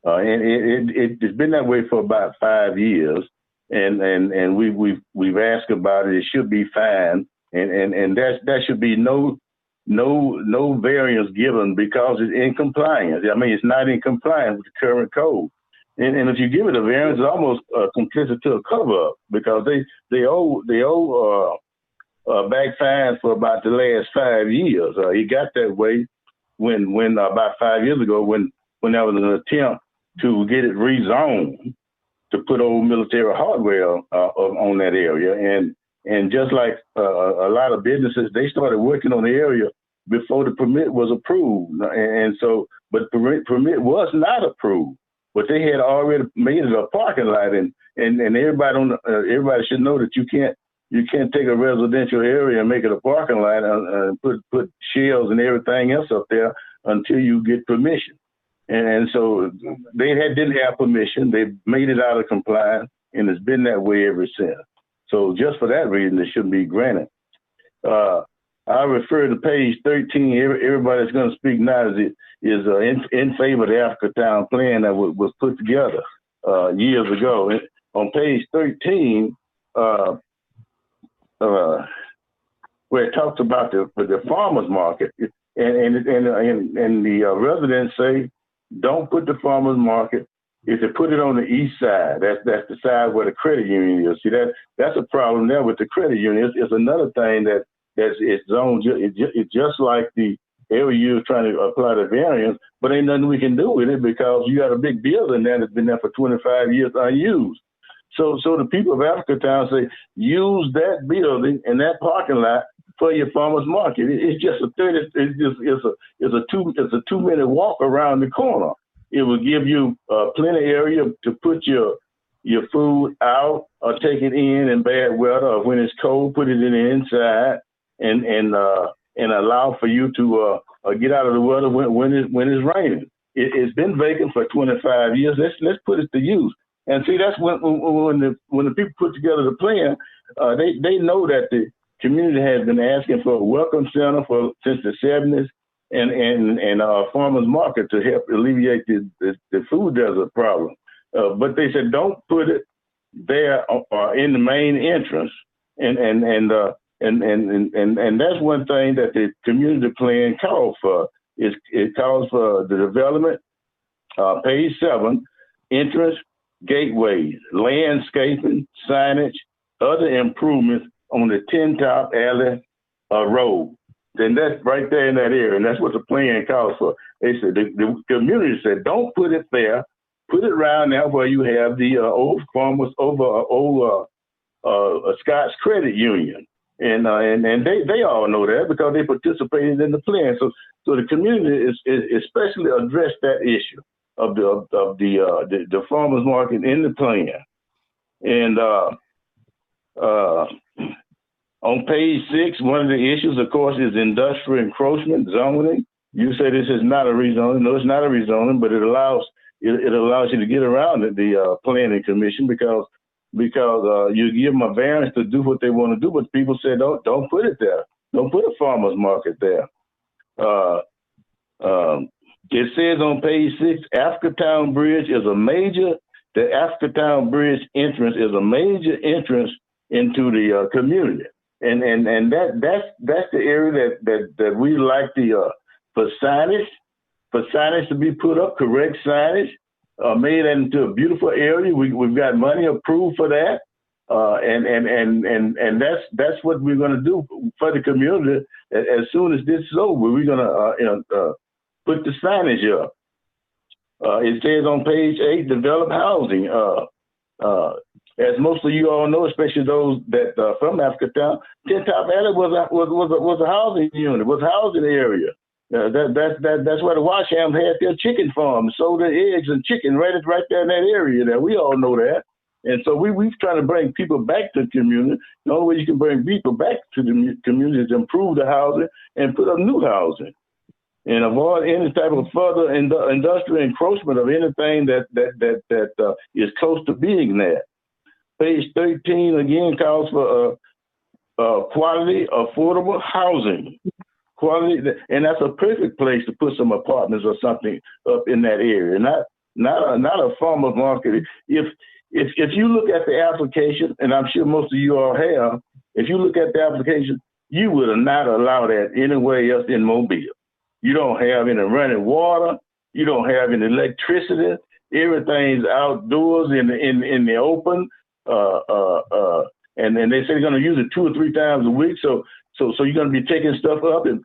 And it's been that way for about 5 years, and we've asked about it. It should be fine, and that should be no variance given because it's in compliance. I mean, it's not in compliance with the current code. And if you give it a variance, it's almost complicit to a cover up because they owe back fines for about the last 5 years. It got that way when about 5 years ago when there was an attempt to get it rezoned to put old military hardware on that area. And just like a lot of businesses, they started working on the area before the permit was approved. And so, but the permit was not approved, but they had already made it a parking lot. And everybody should know that you can't take a residential area and make it a parking lot and put shelves and everything else up there until you get permission. And so they didn't have permission. They made it out of compliance, and it's been that way ever since. So just for that reason, it shouldn't be granted. I refer to page 13. Everybody that's going to speak now is in favor of the Africatown plan that was put together years ago. And on page 13, where it talks about the farmers market, and the residents say, don't put the farmers market. If they put it on the east side, that's the side where the credit union is. See, that's a problem there with the credit union. It's another thing it's zoned. It's just like the area you're trying to apply the variance, but ain't nothing we can do with it because you got a big building there that's been there for 25 years unused. So the people of Africatown say, use that building and that parking lot for your farmers market. It's just it's a 2-minute walk around the corner. It will give you plenty of area to put your food out or take it in bad weather, or when it's cold, put it in the inside and allow for you to get out of the weather when it's raining. It's been vacant for 25 years. Let's put it to use. And see, that's when the people put together the plan, they know that the community has been asking for a welcome center since the 70s and a farmers market to help alleviate the food desert problem. But they said don't put it there in the main entrance, and that's one thing that the community plan calls for. It calls for the development, page 7, entrance, gateways, landscaping, signage, other improvements on the 10 Top Alley Road. Then that's right there in that area, and that's what the plan calls for. They said the community said don't put it there, put it around there where you have the old farmers over Scott's Credit Union, and they all know that because they participated in the plan. So the community is especially addressed that issue of the farmers market in the plan. And on page 6, one of the issues, of course, is industrial encroachment zoning. You say this is not a rezoning. No, it's not a rezoning, but it allows you to get around the planning commission because you give them a variance to do what they want to do. But people say don't put it there. Don't put a farmers market there. It says on page 6, Africatown Bridge is the Africatown Bridge entrance is a major entrance into the community. And that's the area that we like for signage to be put up, correct signage, made into a beautiful area. We've got money approved for that. And that's what we're going to do for the community. As soon as this is over, we're going to put the signage up. It says on page 8, develop housing. As most of you all know, especially those that from Africatown, Tin Top Alley was a housing unit, was a housing area. That's where the Washams had their chicken farm, sold their eggs and chicken right there in that area there. We all know that. And so we've trying to bring people back to the community. The only way you can bring people back to the community is improve the housing and put up new housing, and avoid any type of further industrial encroachment of anything that is close to being there. Page 13 again calls for quality, affordable housing. Quality, and that's a perfect place to put some apartments or something up in that area. Not a farmer's market. If you look at the application, and I'm sure most of you all have, if you look at the application, you would not allow that anywhere else in Mobile. You don't have any running water. You don't have any electricity. Everything's outdoors in the open. And they say they're going to use it 2 or 3 times a week. So you're going to be taking stuff up and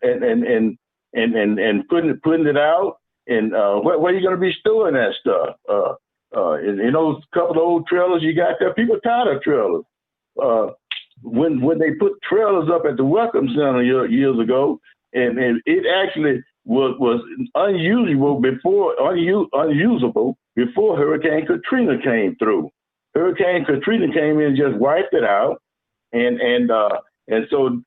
putting it out. And where are you going to be storing that stuff? In those couple of old trailers you got there, people tired of trailers. When they put trailers up at the Welcome Center years ago, and it actually was unusable before Hurricane Katrina came through. Hurricane Katrina came in and just wiped it out, and so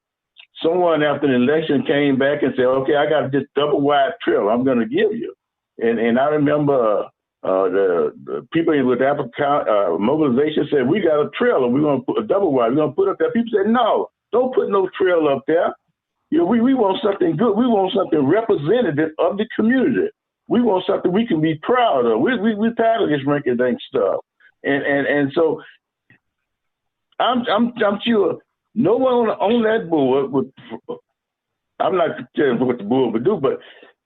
someone after the election came back and said, "Okay, I got this double wide trailer I'm going to give you," and I remember the people with the mobilization said, "We got a trailer. We're going to put a double wide. We're going to put up there." People said, "No, don't put no trailer up there. You know, we want something good. We want something representative of the community. We want something we can be proud of. We're tired of this rinky-dink stuff." And so I'm sure no one on that board would. I'm not telling what the board would do, but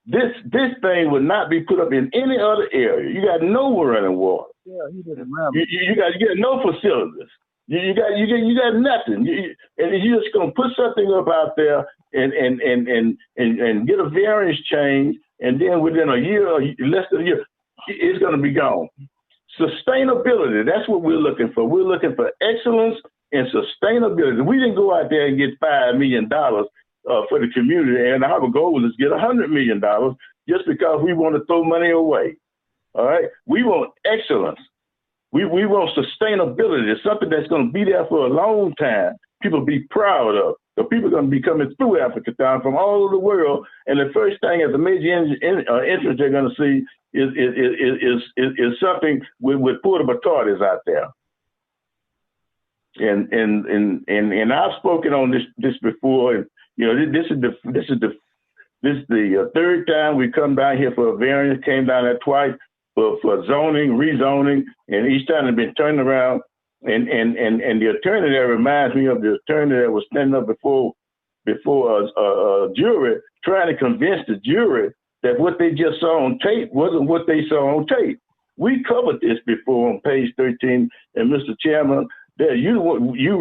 this thing would not be put up in any other area. You got no running water. Yeah, he didn't remember. You got no facilities. You got nothing. And you're just gonna put something up out there and get a variance change, and then within a year or less than a year, it's gonna be gone. Sustainability, that's what we're looking for. We're looking for excellence and sustainability. We didn't go out there and get $5 million for the community, and our goal is get $100 million just because we want to throw money away. All right? We want excellence. We want sustainability. It's something that's going to be there for a long time. People be proud of. So people are going to be coming through Africatown from all over the world, and the first thing as a major entrance they're going to see is something with portable toilets out there. And I've spoken on this before, and you know this is the third time we come down here for a variance. Came down there twice for zoning, rezoning, and each time it's been turned around. And the attorney there reminds me of the attorney that was standing up before a jury trying to convince the jury that what they just saw on tape wasn't what they saw on tape. We covered this before on page 13, and Mr. Chairman, that you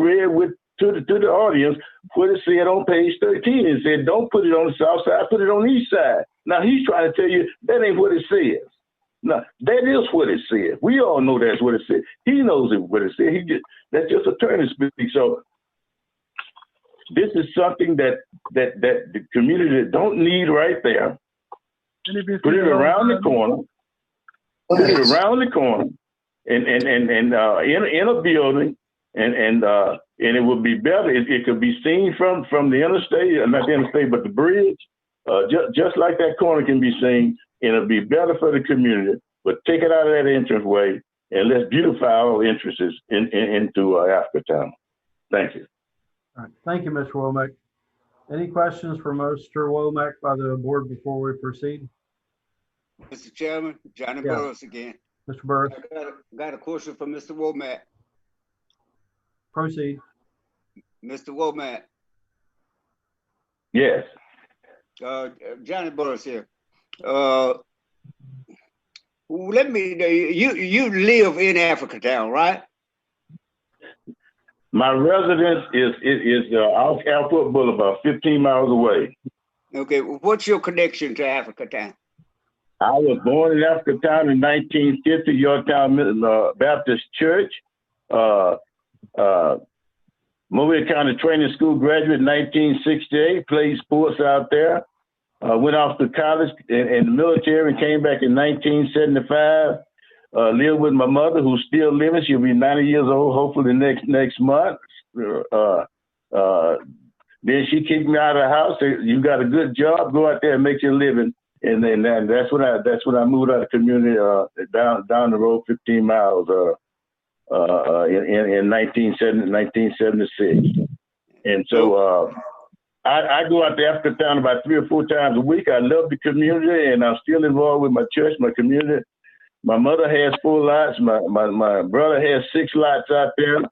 read to the audience what it said on page 13. It said, "Don't put it on the south side, put it on the east side." Now he's trying to tell you that ain't what it says. No, that is what it said. We all know that's what it said. He knows what it said. That's just attorney speak. So this is something that the community don't need right there. Put it around the corner. Put it around the corner, and in a building, and it would be better. It could be seen from the interstate, not the interstate, but the bridge. Just like that corner can be seen, and it'll be better for the community. But take it out of that entranceway, and let's beautify our entrances into Africatown. Thank you. All right. Thank you, Mr. Womack. Any questions for Mr. Womack by the board before we proceed? Mr. Chairman, Johnny Burris again. Mr. Burris. I got a question for Mr. Womack. Proceed. Mr. Womack. Yes. Johnny Burris here. Let me. You live in Africatown, right? My residence is off Airport Boulevard, 15 miles away. Okay. What's your connection to Africatown? I was born in Africatown in 1950, Yorktown Baptist Church. Mobile County Training School graduate in 1968, played sports out there. Went off to college in the military and came back in 1975. Lived with my mother, who's still living. She'll be 90 years old, hopefully next month. Then she kicked me out of the house. Said, "You got a good job. Go out there and make your living." And then that's when I moved out of the community down the road 15 miles in 1976. And so I go out to Africatown about 3 or 4 times a week. I love the community, and I'm still involved with my church, my community. My mother has 4 lots. My brother has 6 lots out there,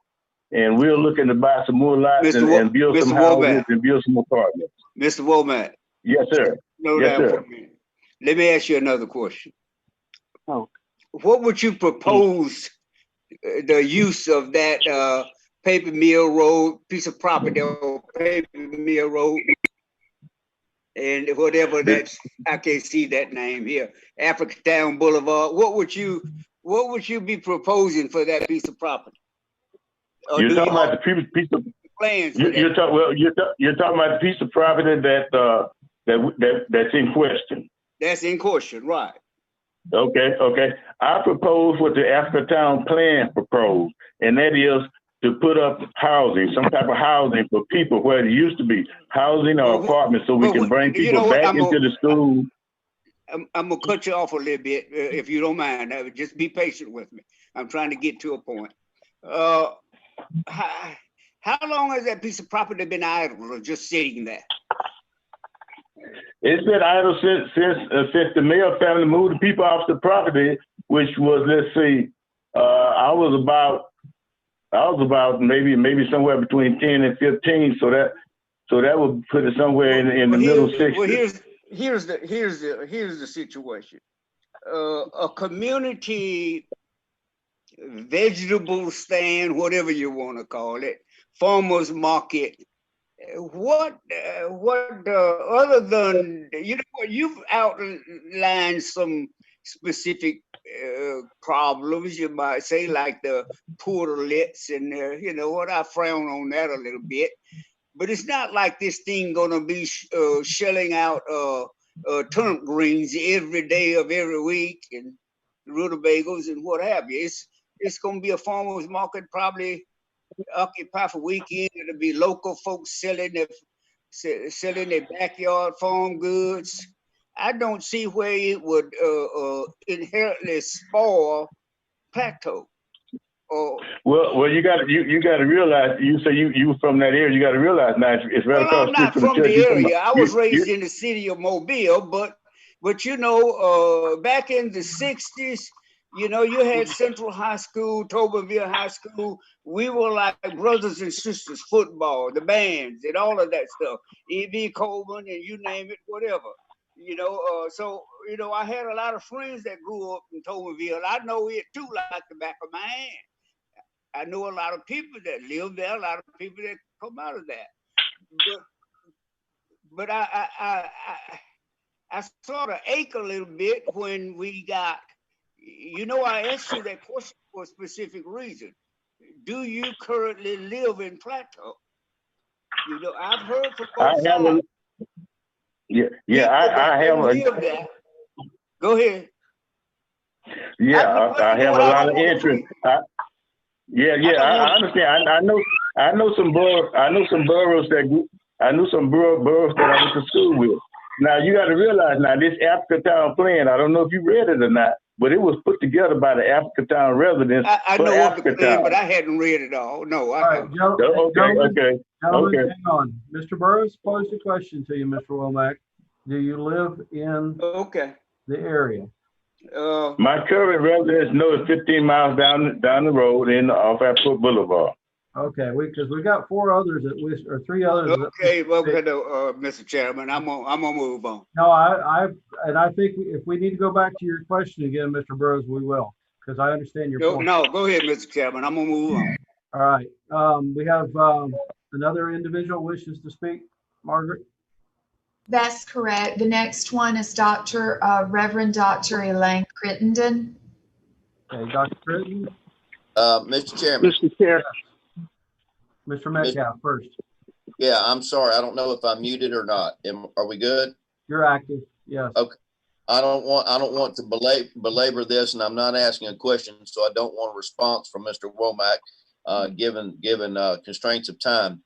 and we're looking to buy some more lots and build some houses and build some apartments. Mr. Womack. Yes, sir. Yes, sir. Let me ask you another question. Oh. What would you propose the use of that paper mill road, piece of property on paper mill road, and whatever that's, I can't see that name here, Africatown Boulevard? What would you be proposing for that piece of property? You're talking about the piece of plans. You're talking about the piece of property that's in question. That's in question, right? Okay. I propose what the Africatown plan proposed, and that is to put up housing, some type of housing for people where it used to be housing or apartments, so we can bring people back into the school. I'm gonna cut you off a little bit, if you don't mind. Just be patient with me. I'm trying to get to a point. How long has that piece of property been idle or just sitting there? It's been idle since the Mayor family moved the people off the property, which was, let's see, I was about maybe somewhere between 10 and 15. So that would put it somewhere in the middle 60s. Well, here's the situation. A community vegetable stand, whatever you want to call it, farmers market. What other than, you know what, you've outlined some specific problems, you might say, like the portalets, and you know what, I frown on that a little bit. But it's not like this thing gonna be shelling out turnip greens every day of every week and rutabagas and what have you. It's gonna be a farmer's market, probably occupy for weekend. It'll be local folks selling their backyard farm goods. I don't see where it would inherently spoil Plateau. Well, you got to realize. You say you from that area. You got to realize now it's right across the street from the church. I'm not from the area. I was raised in the city of Mobile, but you know, back in the '60s, you know, you had Central High School, Toberville High School. We were like brothers and sisters. Football, the bands, and all of that stuff. E.B. Coleman and you name it, whatever. You know, so you know, I had a lot of friends that grew up in Toberville. I know it too, like the back of my hand. I know a lot of people that live there, a lot of people that come out of that. But I sort of ache a little bit when we got, you know, I asked you that question for a specific reason. Do you currently live in Plateau? You know, I've heard from both sides. I have. Go ahead. Yeah, I have a lot of interest. I understand. I know some boroughs. I know some boroughs that I went to school with. Now you got to realize now this Africatown plan. I don't know if you read it or not, but it was put together by the Africatown residents. I know of the plan, but I hadn't read it all. No, I haven't. Okay. Hang on. Mr. Burroughs posed a question to you, Mr. Womack. Do you live in the area? My current residence is 15 miles down the road off Airport Boulevard. Okay, because we got 4 others at least, or 3 others. Okay, Mr. Chairman, I'm gonna move on. No, I think if we need to go back to your question again, Mr. Burroughs, we will, because I understand your point. No, go ahead, Mr. Chairman. I'm gonna move on. All right. We have another individual wishes to speak. Margaret. That's correct. The next one is Reverend Dr. Elaine Crittenden. Okay, Dr. Critton, Mr. Chairman. Mr. Chair. Mr. Metcalf first. Yeah, I'm sorry. I don't know if I'm muted or not. Are we good? You're active. Yes. Okay. I don't want to belabor this, and I'm not asking a question, so I don't want a response from Mr. Womack, given constraints of time.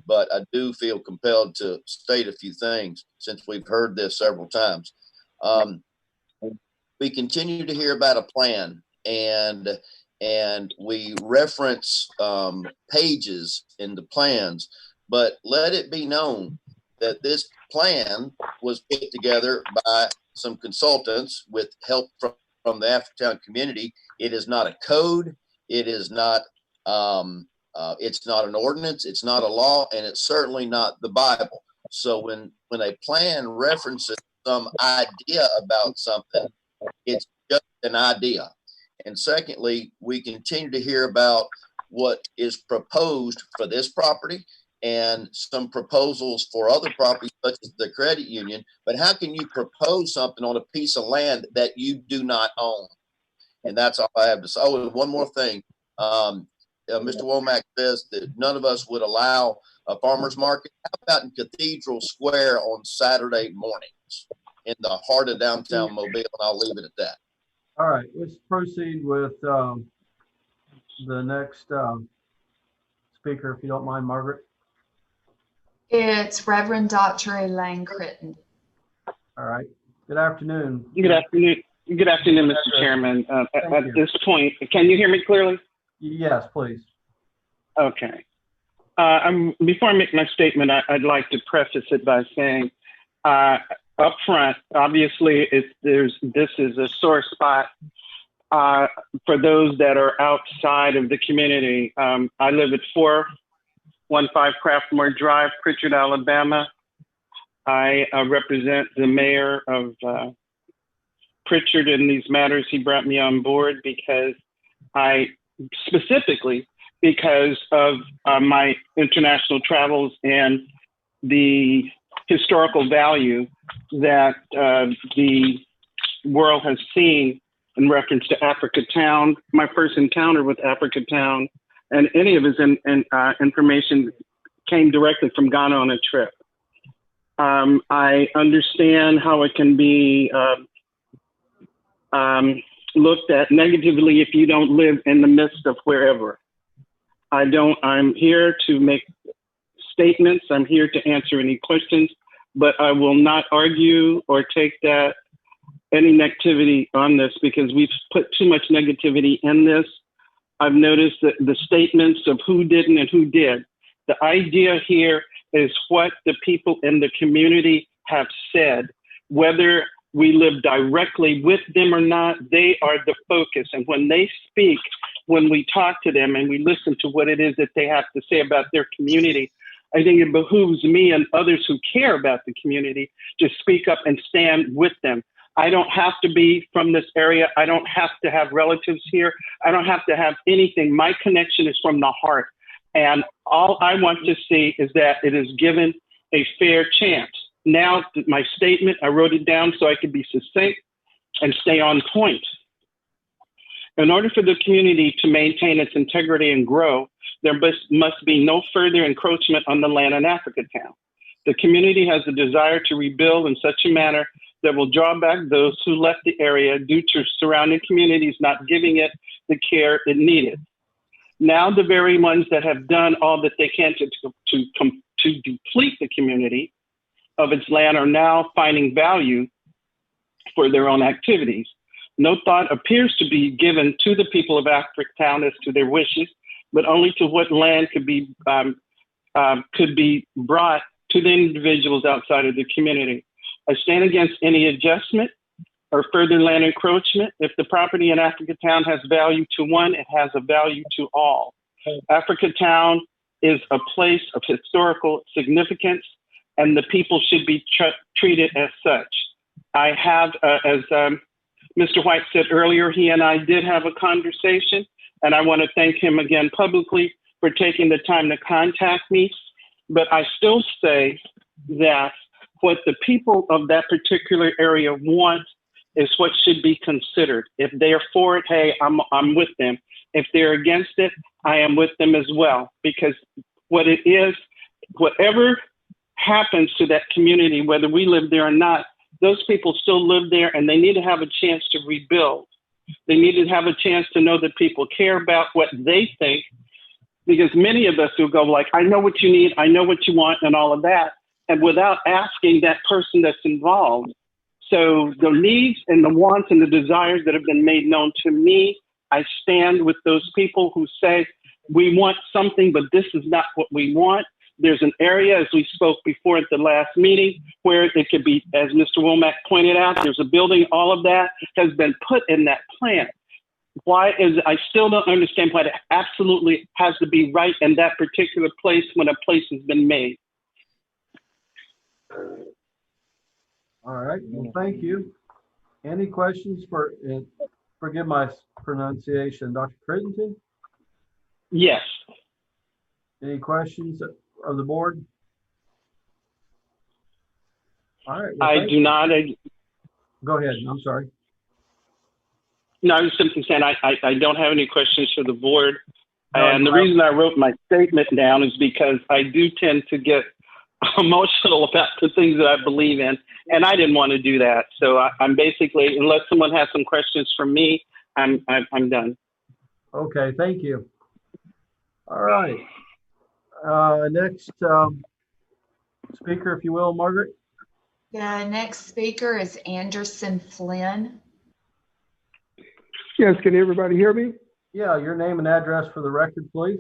But I do feel compelled to state a few things since we've heard this several times. We continue to hear about a plan, and we reference pages in the plans, but let it be known that this plan was put together by some consultants with help from the Africtown community. It is not a code. It is not. It's not an ordinance. It's not a law, and it's certainly not the Bible. So when a plan references some idea about something, it's just an idea. And secondly, we continue to hear about what is proposed for this property and some proposals for other properties such as the credit union. But how can you propose something on a piece of land that you do not own? And that's all I have to say. Oh, and one more thing. Mr. Womack says that none of us would allow a farmer's market. How about in Cathedral Square on Saturday mornings in the heart of downtown Mobile? And I'll leave it at that. All right, let's proceed with the next speaker, if you don't mind, Margaret. It's Reverend Dr. Elaine Crittenden. All right. Good afternoon. Good afternoon. Good afternoon, Mr. Chairman. At this point, can you hear me clearly? Yes, please. Okay. Before I make my statement, I'd like to preface it by saying, up front, obviously, this is a sore spot for those that are outside of the community. I live at 415 Craftmore Drive, Pritchard, Alabama. I represent the mayor of Pritchard in these matters. He brought me on board because specifically because of my international travels and the historical value that the world has seen in reference to Africatown. My first encounter with Africatown and any of his information came directly from Ghana on a trip. I understand how it can be looked at negatively if you don't live in the midst of wherever. I'm here to make statements. I'm here to answer any questions, but I will not argue or take any negativity on this because we've put too much negativity in this. I've noticed that the statements of who didn't and who did. The idea here is what the people in the community have said, whether we live directly with them or not, they are the focus. And when they speak, when we talk to them and we listen to what it is that they have to say about their community, I think it behooves me and others who care about the community to speak up and stand with them. I don't have to be from this area. I don't have to have relatives here. I don't have to have anything. My connection is from the heart. And all I want to see is that it is given a fair chance. Now, my statement, I wrote it down so I could be succinct and stay on point. In order for the community to maintain its integrity and grow, there must be no further encroachment on the land in Africatown. The community has a desire to rebuild in such a manner that will draw back those who left the area due to surrounding communities not giving it the care it needed. Now, the very ones that have done all that they can to deplete the community of its land are now finding value for their own activities. No thought appears to be given to the people of Africatown as to their wishes, but only to what land could be brought to the individuals outside of the community. I stand against any adjustment or further land encroachment. If the property in Africatown has value to one, it has a value to all. Africatown is a place of historical significance, and the people should be treated as such. I have, as Mr. White said earlier, he and I did have a conversation, and I want to thank him again publicly for taking the time to contact me. But I still say that What the people of that particular area want is what should be considered. If they're for it, hey, I'm with them. If they're against it, I am with them as well. Because what it is, whatever happens to that community, whether we live there or not, those people still live there, and they need to have a chance to rebuild. They need to have a chance to know that people care about what they think, because many of us will go like, I know what you need, I know what you want, and all of that, and without asking that person that's involved. So the needs and the wants and the desires that have been made known to me, I stand with those people who say, we want something, but this is not what we want. There's an area, as we spoke before at the last meeting, where it could be, as Mr. Womack pointed out, there's a building, all of that has been put in that plan. Why is, I still don't understand why it absolutely has to be right in that particular place when a place has been made. All right, well, thank you. Any questions for, forgive my pronunciation, Dr. Crittenton? Yes. Any questions of the board? All right. Well, I do not. Go ahead. I'm sorry. No, I was simply saying I don't have any questions for the board. And the reason I wrote my statement down is because I do tend to get emotional about the things that I believe in, and I didn't want to do that. So I'm basically, unless someone has some questions for me, I'm done. Okay, thank you. All right. Next speaker, if you will, Margaret. The next speaker is Anderson Flynn. Yes, can everybody hear me? Yeah, your name and address for the record, please.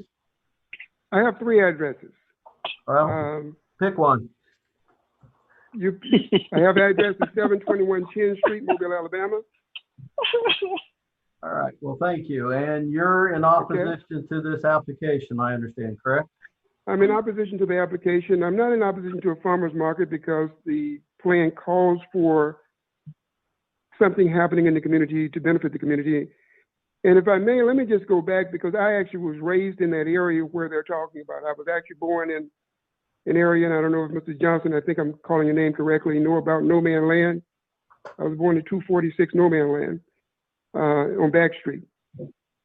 I have 3 addresses. Well, pick one. I have address at 721 Chin Street, Mobile, Alabama. All right, well, thank you. And you're in opposition to this application, I understand, correct? I'm in opposition to the application. I'm not in opposition to a farmer's market because the plan calls for something happening in the community to benefit the community. And if I may, let me just go back because I actually was raised in that area where they're talking about. I was actually born in an area, and I don't know if Mr. Johnson, I think I'm calling your name correctly, know about No Man Land. I was born in 246 No Man Land on Back Street.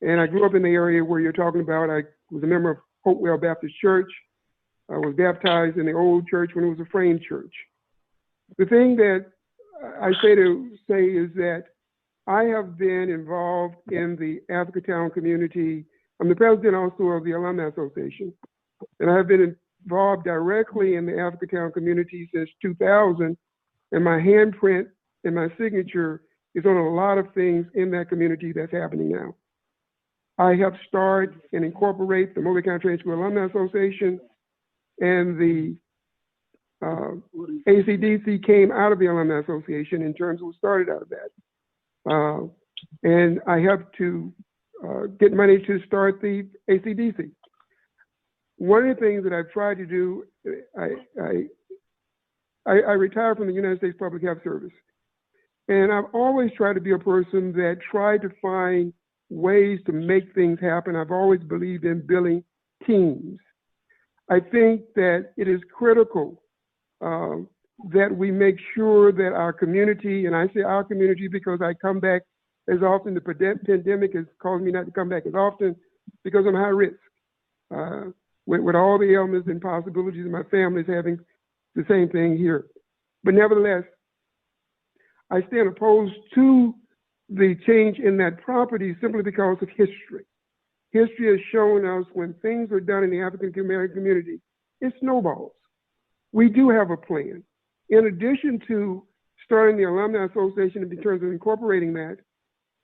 And I grew up in the area where you're talking about. I was a member of Hopewell Baptist Church. I was baptized in the old church when it was a frame church. The thing that I say is that I have been involved in the Africatown community. I'm the president also of the Alumni Association, and I have been involved directly in the Africatown community since 2000, and my handprint and my signature is on a lot of things in that community that's happening now. I have started and incorporate the Mobile County Trade School Alumni Association, and the ACDC came out of the Alumni Association in terms of what started out of that. And I have to get money to start the ACDC. One of the things that I've tried to do, I retired from the United States Public Health Service. And I've always tried to be a person that tried to find ways to make things happen. I've always believed in building teams. I think that it is critical that we make sure that our community, and I say our community because I come back as often, the pandemic has caused me not to come back as often because I'm high risk. With all the ailments and possibilities, and my family is having the same thing here. But nevertheless, I stand opposed to the change in that property simply because of history. History has shown us when things are done in the African American community, it snowballs. We do have a plan. In addition to starting the Alumni Association in terms of incorporating that,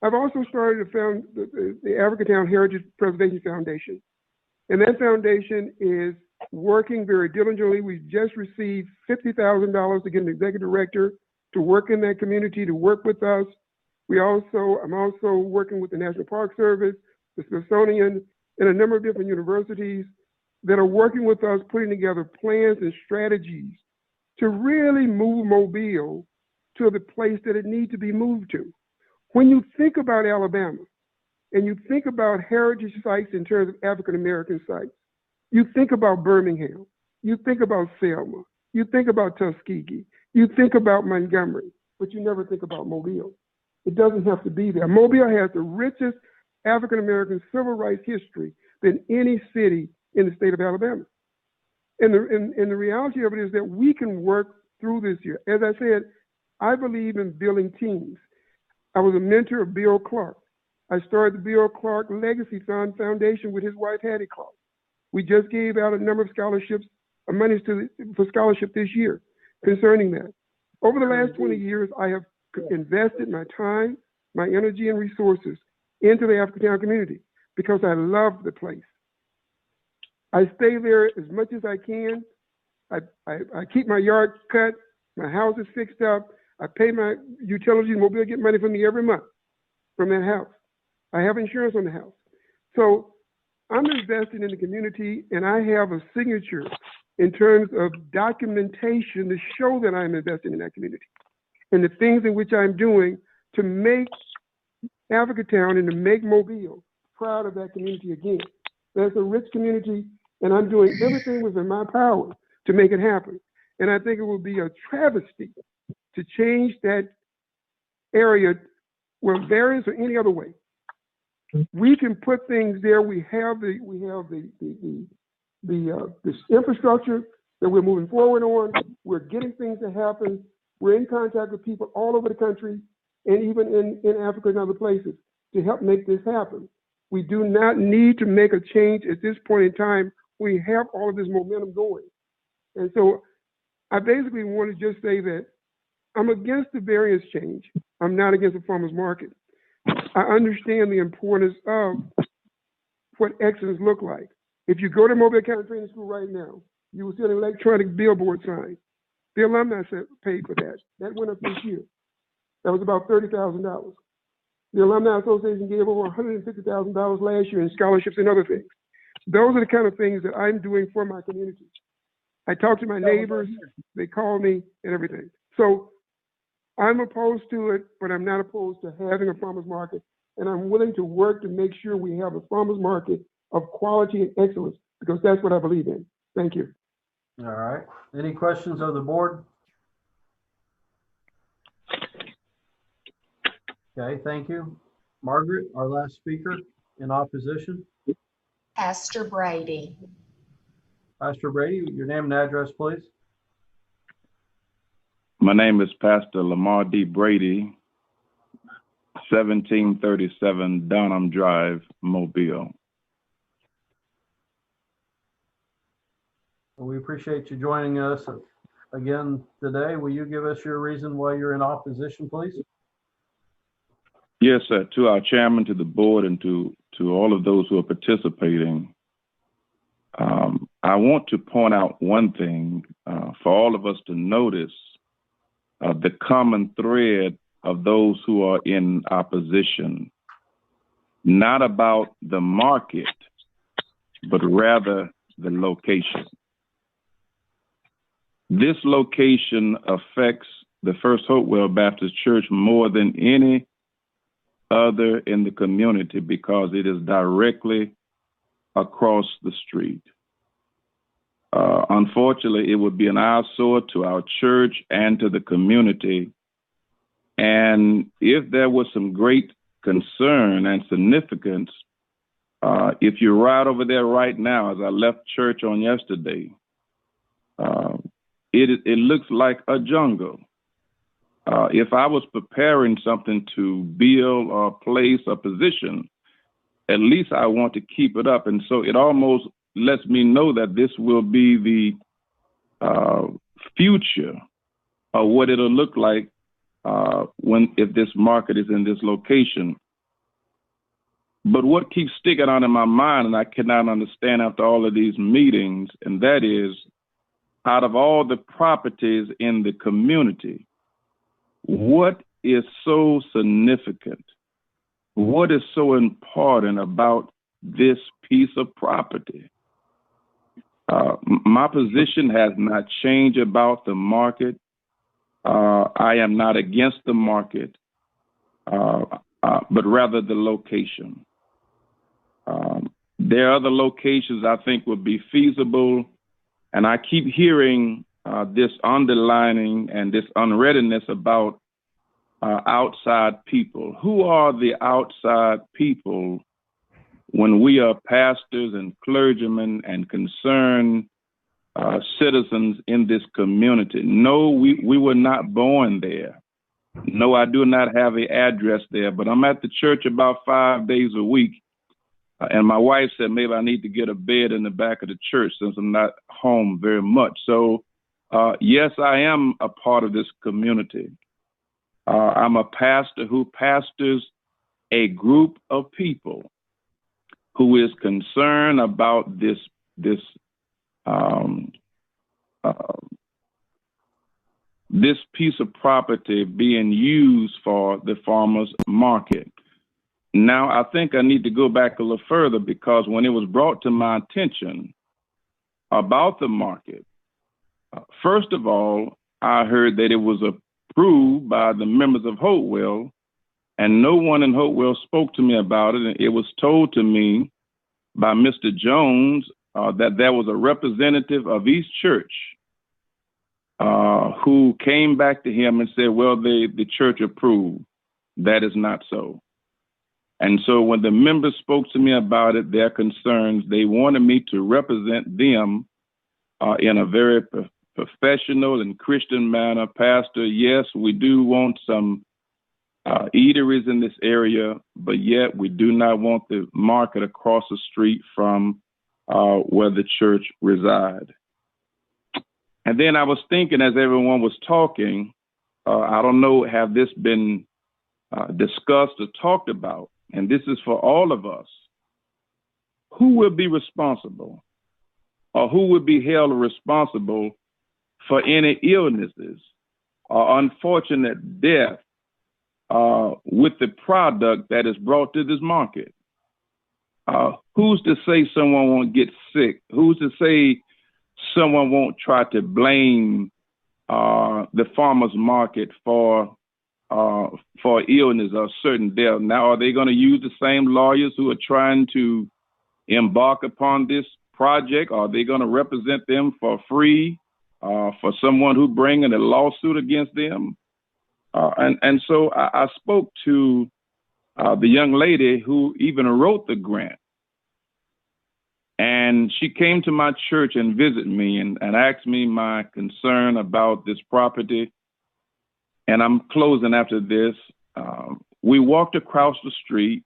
I've also started the Africatown Heritage Preservation Foundation. And that foundation is working very diligently. We just received $50,000 to get an executive director to work in that community, to work with us. I'm also working with the National Park Service, the Smithsonian, and a number of different universities that are working with us, putting together plans and strategies to really move Mobile to the place that it needs to be moved to. When you think about Alabama, and you think about heritage sites in terms of African American sites, you think about Birmingham, you think about Selma, You think about Tuskegee. You think about Montgomery, but you never think about Mobile. It doesn't have to be there. Mobile has the richest African-American civil rights history than any city in the state of Alabama. And the reality of it is that we can work through this year. As I said, I believe in building teams. I was a mentor of Bill Clark. I started the Bill Clark Legacy Fund Foundation with his wife, Hattie Clark. We just gave out a number of scholarships, monies for scholarship this year concerning that. Over the last 20 years, I have invested my time, my energy, and resources into the Africatown community because I love the place. I stay there as much as I can. I keep my yard cut. My house is fixed up. I pay my utilities. Mobile get money from me every month from that house. I have insurance on the house. So I'm invested in the community, and I have a signature in terms of documentation to show that I'm invested in that community and the things in which I'm doing to make Africatown and to make Mobile proud of that community again. That's a rich community, and I'm doing everything within my power to make it happen. And I think it will be a travesty to change that area where various or any other way. We can put things there. We have the this infrastructure that we're moving forward on. We're getting things to happen. We're in contact with people all over the country and even in Africa and other places to help make this happen. We do not need to make a change at this point in time. We have all of this momentum going. And so I basically want to just say that I'm against the variance change. I'm not against the farmer's market. I understand the importance of what excellence look like. If you go to Mobile County Training School right now, you will see an electronic billboard sign. The alumni paid for that. That went up this year. That was about $30,000. The Alumni Association gave over $150,000 last year in scholarships and other things. Those are the kind of things that I'm doing for my community. I talk to my neighbors, they call me and everything. So I'm opposed to it, but I'm not opposed to having a farmer's market. And I'm willing to work to make sure we have a farmer's market of quality and excellence, because that's what I believe in. Thank you. All right. Any questions of the board? Okay, thank you. Margaret, our last speaker in opposition. Pastor Brady. Pastor Brady, your name and address, please. My name is Pastor Lamar D. Brady, 1737 Dunham Drive, Mobile. We appreciate you joining us again today. Will you give us your reason why you're in opposition, please? Yes, sir. To our chairman, to the board, and to all of those who are participating, I want to point out one thing for all of us to notice the common thread of those who are in opposition, not about the market, but rather the location. This location affects the First Hopewell Baptist Church more than any other in the community because it is directly across the street. Unfortunately, it would be an eyesore to our church and to the community. And if there was some great concern and significance, if you ride over there right now, as I left church on yesterday, it looks like a jungle. If I was preparing something to build or place a position, at least I want to keep it up. And so it almost lets me know that this will be the future of what it'll look like if this market is in this location. But what keeps sticking out in my mind, and I cannot understand after all of these meetings, and that is, out of all the properties in the community, what is so significant? What is so important about this piece of property? My position has not changed about the market. I am not against the market, but rather the location. There are other locations I think would be feasible, and I keep hearing this underlining and this unreadiness about outside people. Who are the outside people when we are pastors and clergymen and concerned citizens in this community? No, we were not born there. No, I do not have an address there, but I'm at the church about 5 days a week. And my wife said, maybe I need to get a bed in the back of the church since I'm not home very much. So, yes, I am a part of this community. I'm a pastor who pastors a group of people who is concerned about this piece of property being used for the farmers market. Now, I think I need to go back a little further, because when it was brought to my attention about the market, first of all, I heard that it was approved by the members of Hopewell, and no one in Hopewell spoke to me about it. And it was told to me by Mr. Jones that there was a representative of East Church who came back to him and said, well, the church approved. That is not so. And so when the members spoke to me about it, their concerns, they wanted me to represent them in a very professional and Christian manner. Pastor, yes, we do want some eateries in this area, but yet we do not want the market across the street from where the church resides. And then I was thinking, as everyone was talking, I don't know, have this been discussed or talked about? And this is for all of us. Who will be responsible, or who will be held responsible for any illnesses or unfortunate death with the product that is brought to this market? Who's to say someone won't get sick? Who's to say someone won't try to blame the farmer's market for illness or certain death? Now, are they going to use the same lawyers who are trying to embark upon this project? Are they going to represent them for free for someone who bringing a lawsuit against them? And so I spoke to the young lady who even wrote the grant. And she came to my church and visited me and asked me my concern about this property. And I'm closing after this. We walked across the street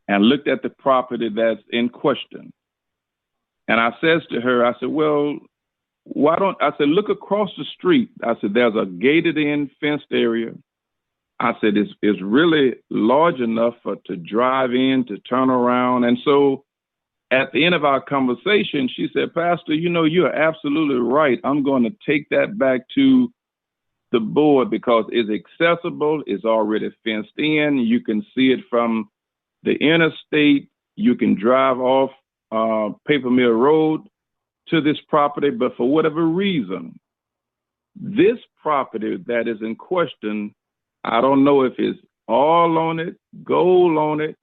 and looked at the property that's in question. And I says to her, I said, well, I said, look across the street. I said, there's a gated in fenced area. I said, it's really large enough to drive in, to turn around. And so at the end of our conversation, she said, Pastor, you know, you're absolutely right. I'm going to take that back to the board because it's accessible. It's already fenced in. You can see it from the interstate. You can drive off Paper Mill Road to this property. But for whatever reason, this property that is in question, I don't know if it's all on it, gold on it,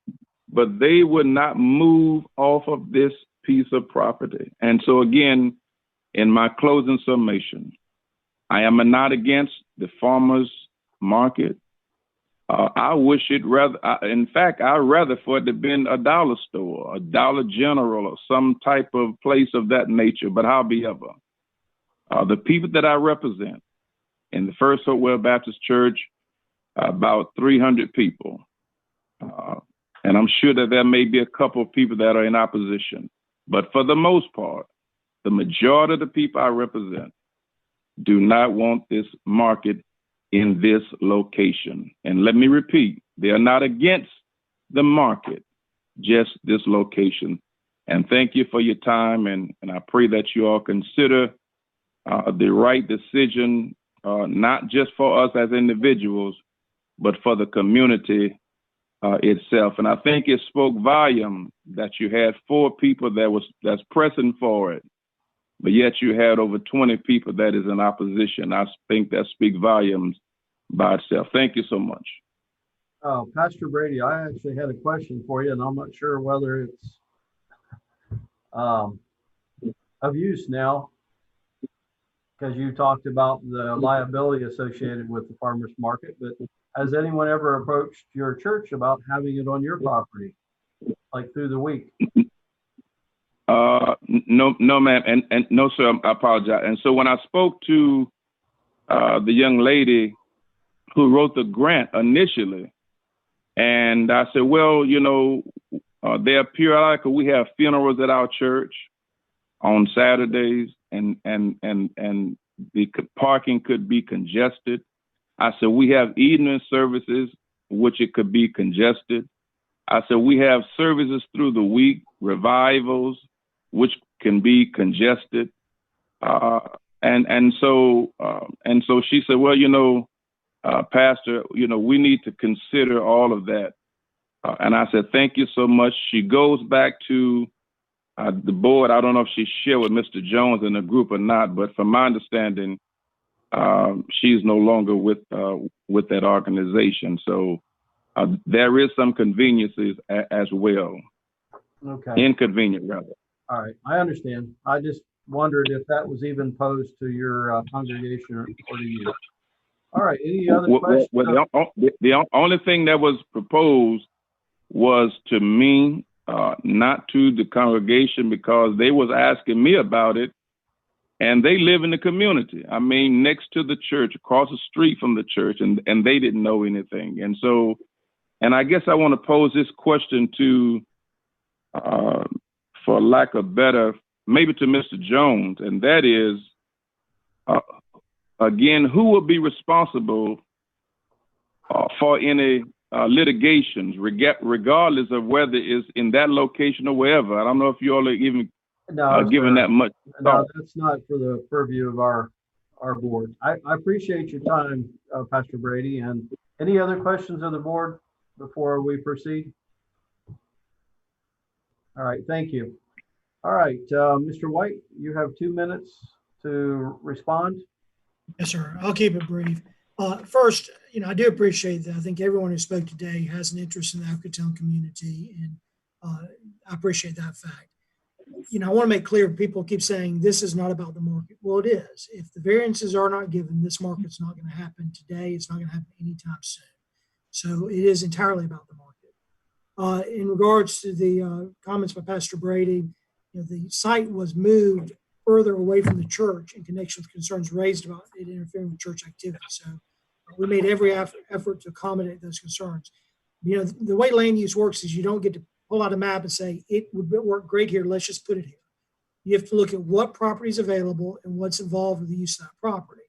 but they would not move off of this piece of property. And so again, in my closing summation, I am not against the farmers market. I wish it rather, in fact, I'd rather for it to have been a dollar store, a Dollar General, or some type of place of that nature. But however, the people that I represent in the First Hopewell Baptist Church, about 300 people. And I'm sure that there may be a couple of people that are in opposition. But for the most part, the majority of the people I represent do not want this market in this location. And let me repeat, they are not against the market, just this location. And thank you for your time. And I pray that you all consider the right decision, not just for us as individuals, but for the community itself. And I think it spoke volume that you had 4 people that's pressing for it, but yet you had over 20 people that is in opposition. I think that speaks volumes by itself. Thank you so much. Pastor Brady, I actually had a question for you, and I'm not sure whether it's of use now. because you talked about the liability associated with the farmer's market, but has anyone ever approached your church about having it on your property, like through the week? No, ma'am, and no, sir. I apologize. And so when I spoke to the young lady who wrote the grant initially, and I said, well, you know, there periodically we have funerals at our church on Saturdays, and the parking could be congested. I said we have evening services, which it could be congested. I said we have services through the week, revivals, which can be congested. And so she said, well, you know, Pastor, you know, we need to consider all of that. And I said, thank you so much. She goes back to the board. I don't know if she shared with Mr. Jones in the group or not, but from my understanding, she's no longer with that organization. So there is some conveniences as well. Okay. Inconvenient, rather. All right, I understand. I just wondered if that was even posed to your congregation or to you. All right, any other questions? Well, the only thing that was proposed was to me, not to the congregation, because they was asking me about it, and they live in the community. I mean, next to the church, across the street from the church, and they didn't know anything. And so, and I guess I want to pose this question to, for lack of better, maybe to Mr. Jones, and that is, again, who will be responsible for any litigations, regardless of whether it's in that location or wherever? I don't know if you all are even given that much thought. No, that's not for the purview of our board. I appreciate your time, Pastor Brady. And any other questions of the board before we proceed? All right, thank you. All right, Mr. White, you have 2 minutes to respond. Yes, sir. I'll keep it brief. First, you know, I do appreciate that. I think everyone who spoke today has an interest in the Africatown community, and I appreciate that fact. You know, I want to make clear, people keep saying this is not about the market. Well, it is. If the variances are not given, this market's not going to happen today. It's not going to happen anytime soon. So it is entirely about the market. In regards to the comments by Pastor Brady, you know, the site was moved further away from the church in connection with concerns raised about it interfering with church activity. So we made every effort to accommodate those concerns. You know, the way land use works is you don't get to pull out a map and say, it would work great here, let's just put it here. You have to look at what property is available and what's involved with the use of that property.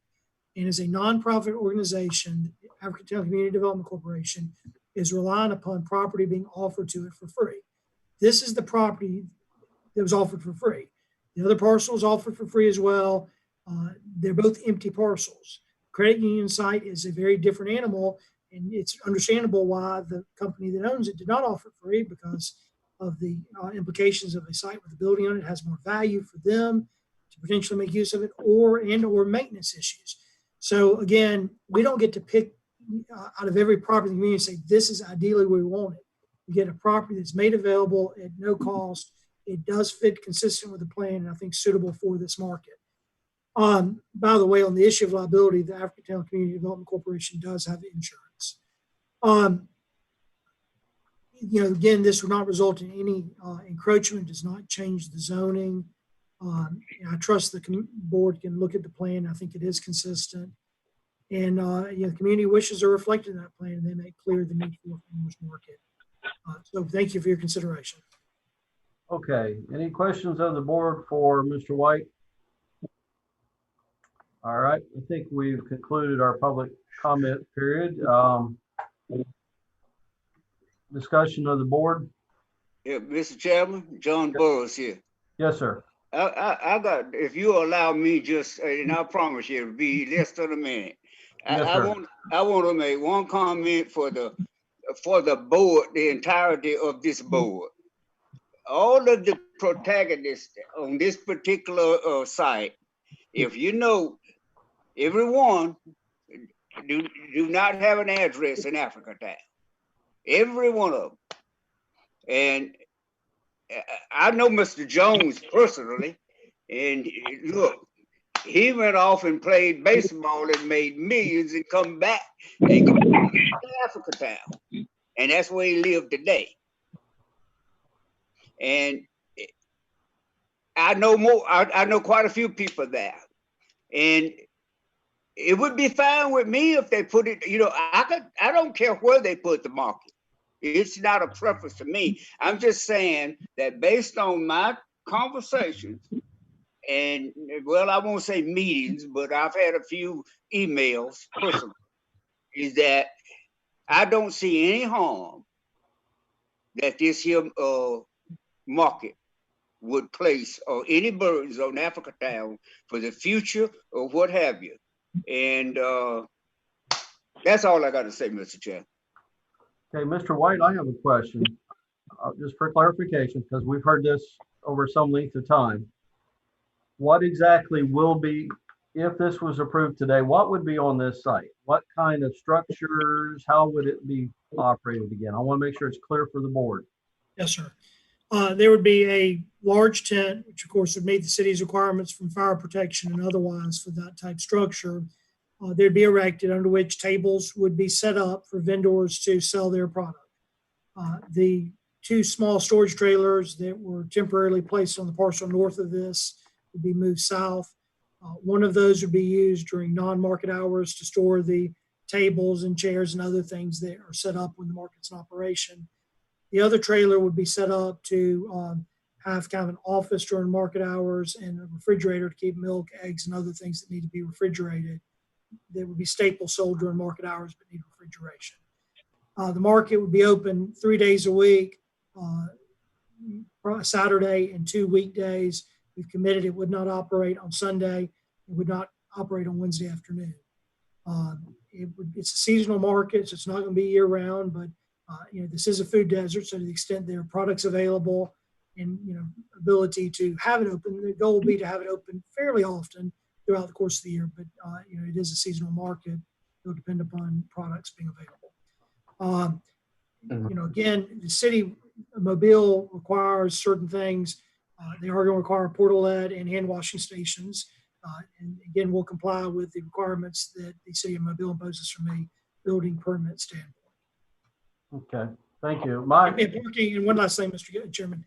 And as a nonprofit organization, Africatown Community Development Corporation is relying upon property being offered to it for free. This is the property that was offered for free. The other parcel is offered for free as well. They're both empty parcels. Credit union site is a very different animal, and it's understandable why the company that owns it did not offer it free, because of the implications of a site with a building on it has more value for them to potentially make use of it, or maintenance issues. So again, we don't get to pick out of every property in the community and say, this is ideally where we want it. We get a property that's made available at no cost. It does fit consistent with the plan, and I think suitable for this market. By the way, on the issue of liability, the Africatown Community Development Corporation does have insurance. You know, again, this would not result in any encroachment, does not change the zoning. I trust the board can look at the plan. I think it is consistent. And you know, the community wishes are reflected in that plan, and they make clear the need for a farmers market. So thank you for your consideration. Okay, any questions of the board for Mr. White? All right, I think we've concluded our public comment period. Discussion of the board. Yeah, Mr. Chairman, John Burroughs here. Yes, sir. I got, if you allow me just, and I promise you it'll be less than a minute. Yes, I want to make one comment for the board, the entirety of this board. All of the protagonists on this particular site, if you know, everyone do not have an address in Africatown. Every one of them. And I know Mr. Jones personally, and look, he went off and played baseball and made millions and come back and go to Africa Town. And that's where he lived today. And I know more, I know quite a few people there. And it would be fine with me if they put it, you know, I don't care where they put the market. It's not a preference to me. I'm just saying that based on my conversations and, well, I won't say meetings, but I've had a few emails personally, is that I don't see any harm that this here market would place or any burdens on Africa Town for the future or what have you. And that's all I got to say, Mr. Chair. Okay, Mr. White, I have a question, just for clarification, because we've heard this over some length of time. What exactly will be, if this was approved today, what would be on this site? What kind of structures, how would it be operated again? I want to make sure it's clear for the board. Yes, sir. There would be a large tent, which of course would meet the city's requirements from fire protection and otherwise for that type structure. They'd be erected under which tables would be set up for vendors to sell their product. The two small storage trailers that were temporarily placed on the parcel north of this would be moved south. One of those would be used during non-market hours to store the tables and chairs and other things that are set up when the market's in operation. The other trailer would be set up to have kind of an office during market hours and a refrigerator to keep milk, eggs, and other things that need to be refrigerated. That would be staples sold during market hours but need refrigeration. The market would be open 3 days a week, Saturday and 2 weekdays. We've committed it would not operate on Sunday. It would not operate on Wednesday afternoon. It's a seasonal market, so it's not going to be year round, but you know, this is a food desert, so to the extent there are products available and, you know, ability to have it open, the goal will be to have it open fairly often throughout the course of the year, but you know, it is a seasonal market. It'll depend upon products being available. You know, again, the city of Mobile requires certain things. They are going to require portal-led and hand washing stations. And again, we'll comply with the requirements that the city of Mobile imposes from a building permit standpoint. Okay, thank you. And parking, and one last thing, Mr. Chairman,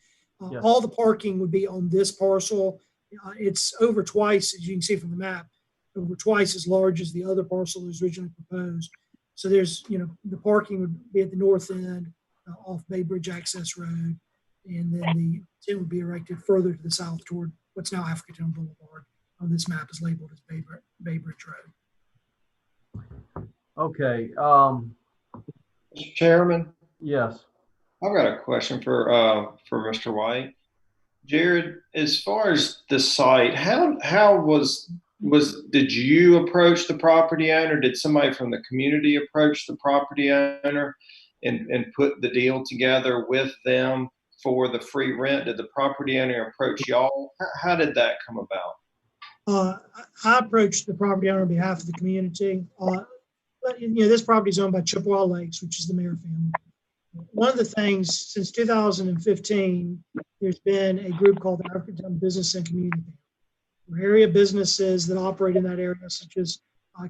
Yes. all the parking would be on this parcel. It's over twice, as you can see from the map, over twice as large as the other parcel that was originally proposed. So there's, you know, the parking would be at the north end off Bay Bridge Access Road, and then the tent would be erected further to the south toward what's now Africa Town Boulevard. On this map is labeled as Bay Bridge Road. Okay. Mr. Chairman? Yes. I've got a question for Mr. White. Jared, as far as the site, how did you approach the property owner? Did somebody from the community approach the property owner and put the deal together with them for the free rent? Did the property owner approach y'all? How did that come about? I approached the property owner on behalf of the community. But, you know, this property is owned by Chippewa Lakes, which is the Mayer family. One of the things since 2015, there's been a group called the Africa Town Business and Community Bank, where area businesses that operate in that area, such as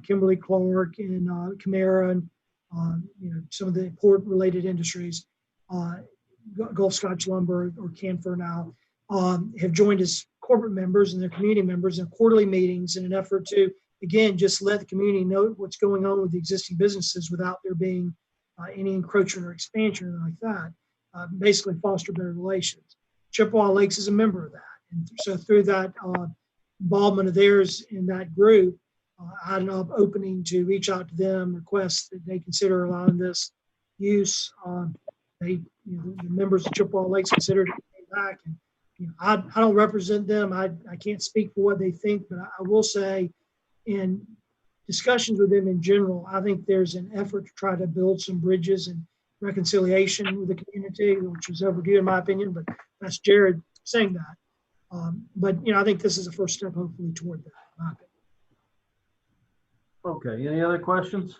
Kimberly Clark and Camara, and you know, some of the port-related industries, Gulf Scotch Lumber or Canfor now, have joined as corporate members and their community members in quarterly meetings in an effort to, again, just let the community know what's going on with the existing businesses without there being any encroachment or expansion like that. Basically foster better relations. Chippewa Lakes is a member of that. And so through that involvement of theirs in that group, I had an opening to reach out to them, request that they consider allowing this use. The members of Chippewa Lakes considered it, came back. And, you know, I don't represent them. I can't speak for what they think, but I will say in discussions with them in general, I think there's an effort to try to build some bridges and reconciliation with the community, which was overdue in my opinion, but that's Jared saying that. But, you know, I think this is a first step hopefully toward that, in my opinion. Okay, any other questions?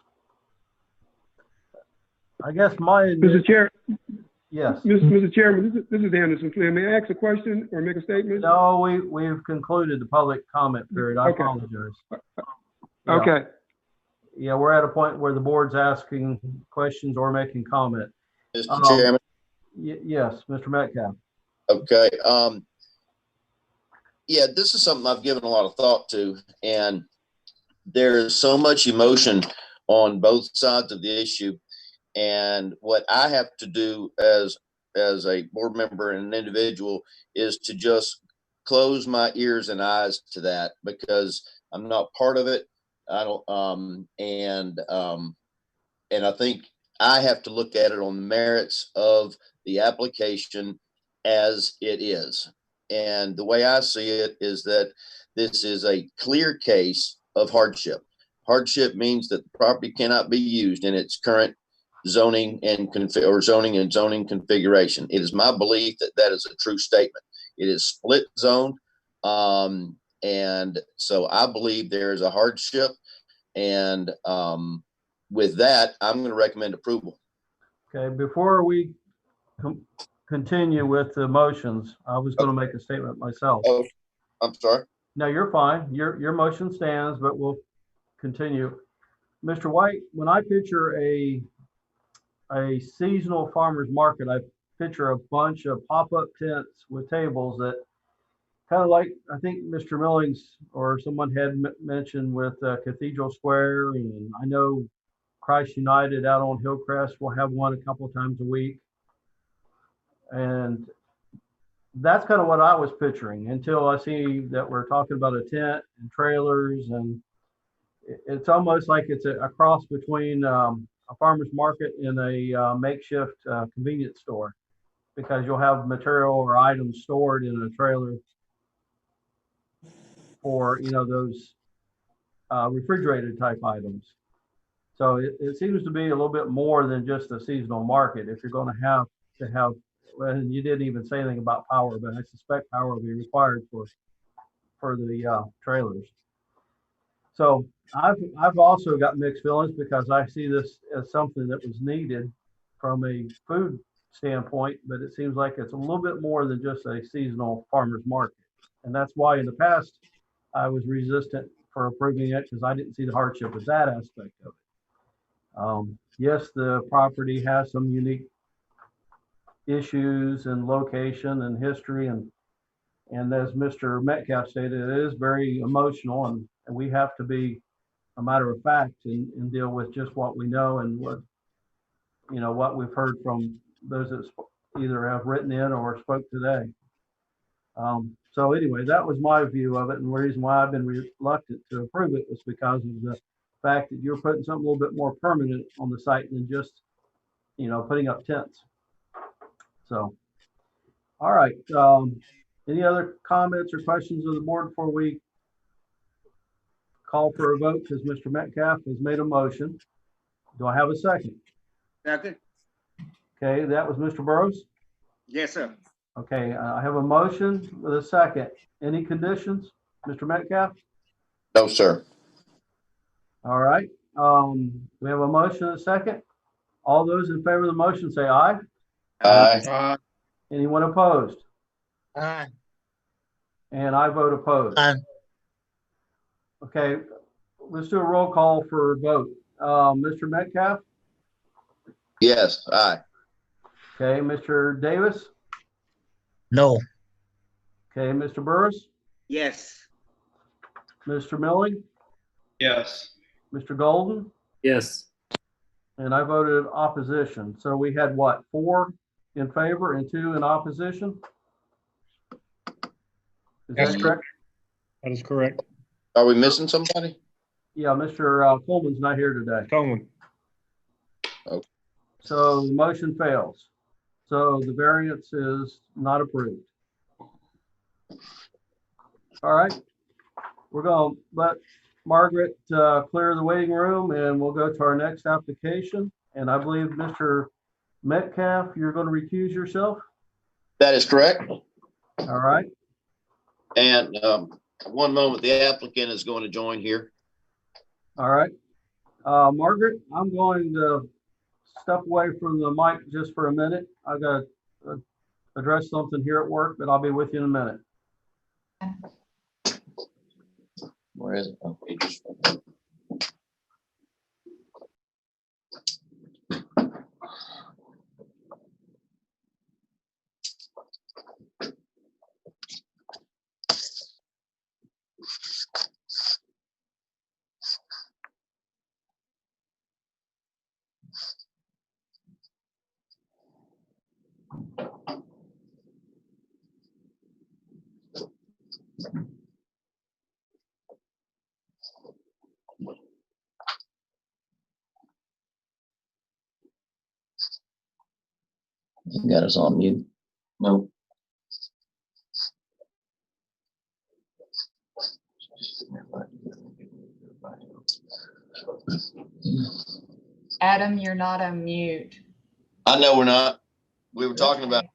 I guess my Mr. Chair. Yes. Mr. Chairman, this is Anderson Flynn. May I ask a question or make a statement? No, we've concluded the public comment period. I Okay. apologize. Yeah. Okay. Yeah, we're at a point where the board's asking questions or making comment. Mr. Chairman. Yes, Mr. Metcalf. Okay. Yeah, this is something I've given a lot of thought to, and there is so much emotion on both sides of the issue. And what I have to do as a board member and an individual is to just close my ears and eyes to that, because I'm not part of it. I don't, and I think I have to look at it on the merits of the application as it is. And the way I see it is that this is a clear case of hardship. Hardship means that the property cannot be used in its current zoning and zoning configuration. It is my belief that that is a true statement. It is split zoned. And so I believe there is a hardship. And with that, I'm going to recommend approval. Okay, before we continue with the motions, I was going to make a statement myself. Oh, I'm sorry. No, you're fine. Your motion stands, but we'll continue. Mr. White, when I picture a seasonal farmer's market, I picture a bunch of pop-up tents with tables that kind of like, I think Mr. Millings or someone had mentioned with Cathedral Square, and I know Christ United out on Hillcrest will have one a couple of times a week. And that's kind of what I was picturing until I see that we're talking about a tent and trailers, and it's almost like it's a cross between a farmer's market and a makeshift convenience store, because you'll have material or items stored in a trailer for, you know, those refrigerated type items. So it seems to be a little bit more than just a seasonal market. If you're going to have, and you didn't even say anything about power, but I suspect power will be required for the trailers. So I've also got mixed feelings, because I see this as something that was needed from a food standpoint, but it seems like it's a little bit more than just a seasonal farmer's market. And that's why in the past I was resistant for approving it, because I didn't see the hardship of that aspect of it. Yes, the property has some unique issues and location and history, and as Mr. Metcalf stated, it is very emotional, and we have to be a matter of fact and deal with just what we know and what, you know, what we've heard from those that either have written in or spoke today. So anyway, that was my view of it, and the reason why I've been reluctant to approve it was because of the fact that you're putting something a little bit more permanent on the site than just, you know, putting up tents. So, all right. Any other comments or questions of the board before we call for a vote? Because Mr. Metcalf has made a motion. Do I have a second? Second. Okay, that was Mr. Burrows. Yes, sir. Okay, I have a motion with a second. Any conditions, Mr. Metcalf? No, sir. All right. We have a motion and a second. All those in favor of the motion say aye. Aye. Anyone opposed? Aye. And I vote opposed. Aye. Okay, let's do a roll call for a vote. Mr. Metcalf? Yes. Aye. Okay, Mr. Davis? No. Okay, Mr. Burris? Yes. Mr. Milling? Yes. Mr. Golden? Yes. And I voted opposition. So we had what, 4 in favor and 2 in opposition? Is that correct? That is correct. Are we missing somebody? Yeah, Mr. Coleman's not here today. Coleman. Okay. So the motion fails. So the variance is not approved. All right. We're going to let Margaret clear the waiting room, and we'll go to our next application. And I believe Mr. Metcalf, you're going to recuse yourself? That is correct. All right. And one moment, the applicant is going to join here. All right. Margaret, I'm going to step away from the mic just for a minute. I got to address something here at work, but I'll be with you in a minute. Where is it? Okay, just- You got us on mute. No. Adam, you're not on mute. I know we're not. We were talking about.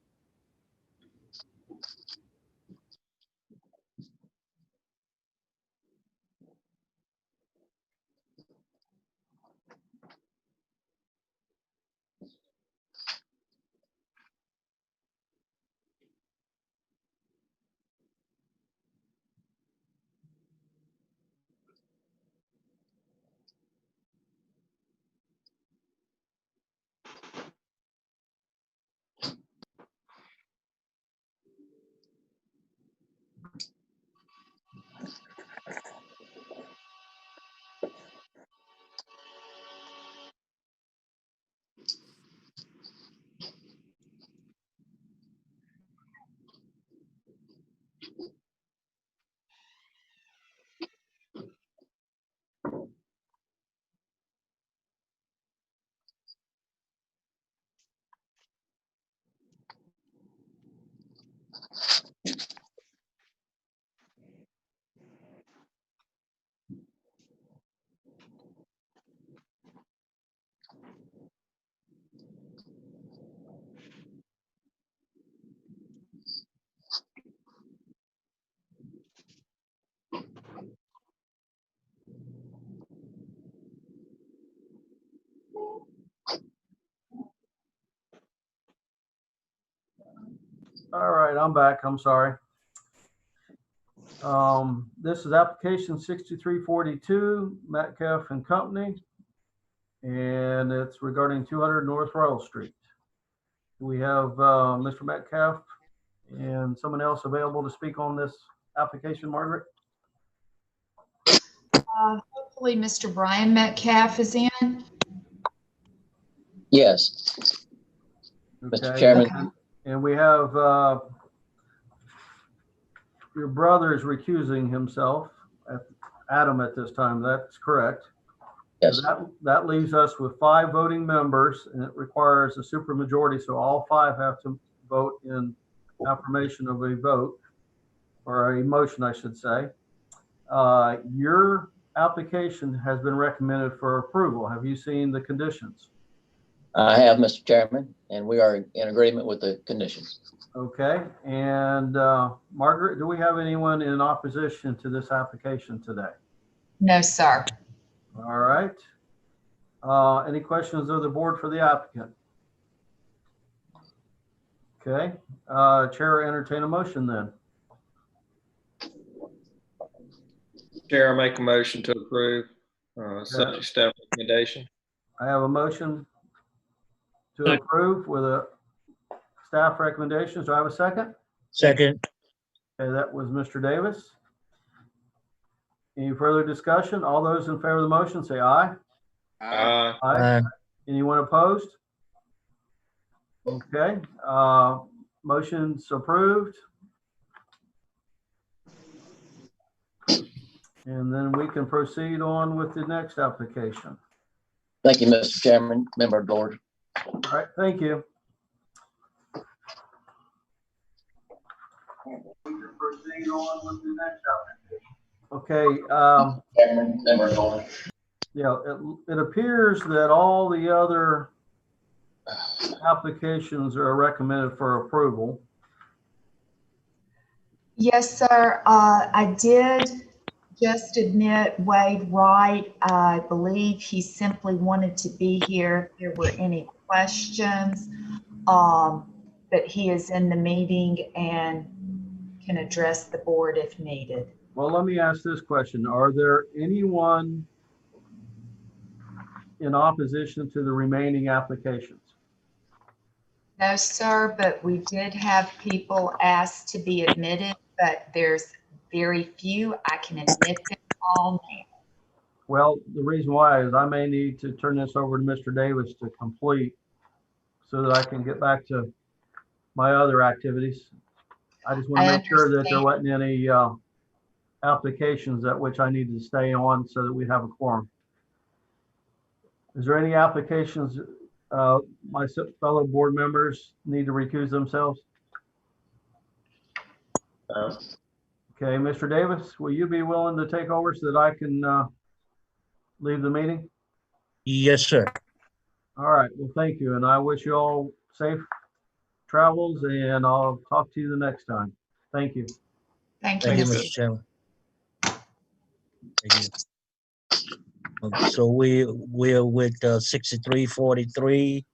All right, I'm back. I'm sorry. This is application 6342, Metcalf and Company, and it's regarding 200 North Royal Street. We have Mr. Metcalf and someone else available to speak on this application, Margaret? Hopefully Mr. Brian Metcalf is in. Yes. Okay. Mr. Chairman. And we have your brother is recusing himself, Adam, at this time. That's correct. Yes. So that leaves us with 5 voting members, and it requires a supermajority, so all 5 have to vote in affirmation of a vote, or a motion, I should say. Your application has been recommended for approval. Have you seen the conditions? I have, Mr. Chairman, and we are in agreement with the conditions. Okay, and Margaret, do we have anyone in opposition to this application today? No, sir. All right. Any questions of the board for the applicant? Okay, Chair, entertain a motion then. Chair, I make a motion to approve, subject to staff recommendation. I have a motion to approve with a staff recommendations. Do I have a second? Second. Okay, that was Mr. Davis. Any further discussion? All those in favor of the motion say aye. Aye. Aye. Anyone opposed? Okay, motion's approved. And then we can proceed on with the next application. Thank you, Mr. Chairman, member of the board. All right, thank you. We can proceed on with the next application. Okay. Yeah, it appears that all the other applications are recommended for approval. Yes, sir. I did Just admit Wade Wright. I believe he simply wanted to be here if there were any questions. But he is in the meeting and can address the board if needed. Well, let me ask this question. Are there anyone in opposition to the remaining applications? No, sir, but we did have people ask to be admitted, but there's very few. I can admit them all now. Well, the reason why is I may need to turn this over to Mr. Davis to complete so that I can get back to my other activities. I just want to I make sure that there understand. wasn't any applications at which I need to stay on so that we have a quorum. Is there any applications my fellow board members need to recuse themselves? Okay, Mr. Davis, will you be willing to take over so that I can leave the meeting? Yes, sir. All right, well, thank you. And I wish you all safe travels and I'll talk to you the next time. Thank you. Thank you, Thank you, Mr. Mr. Chairman. Thank you. So we're with 6343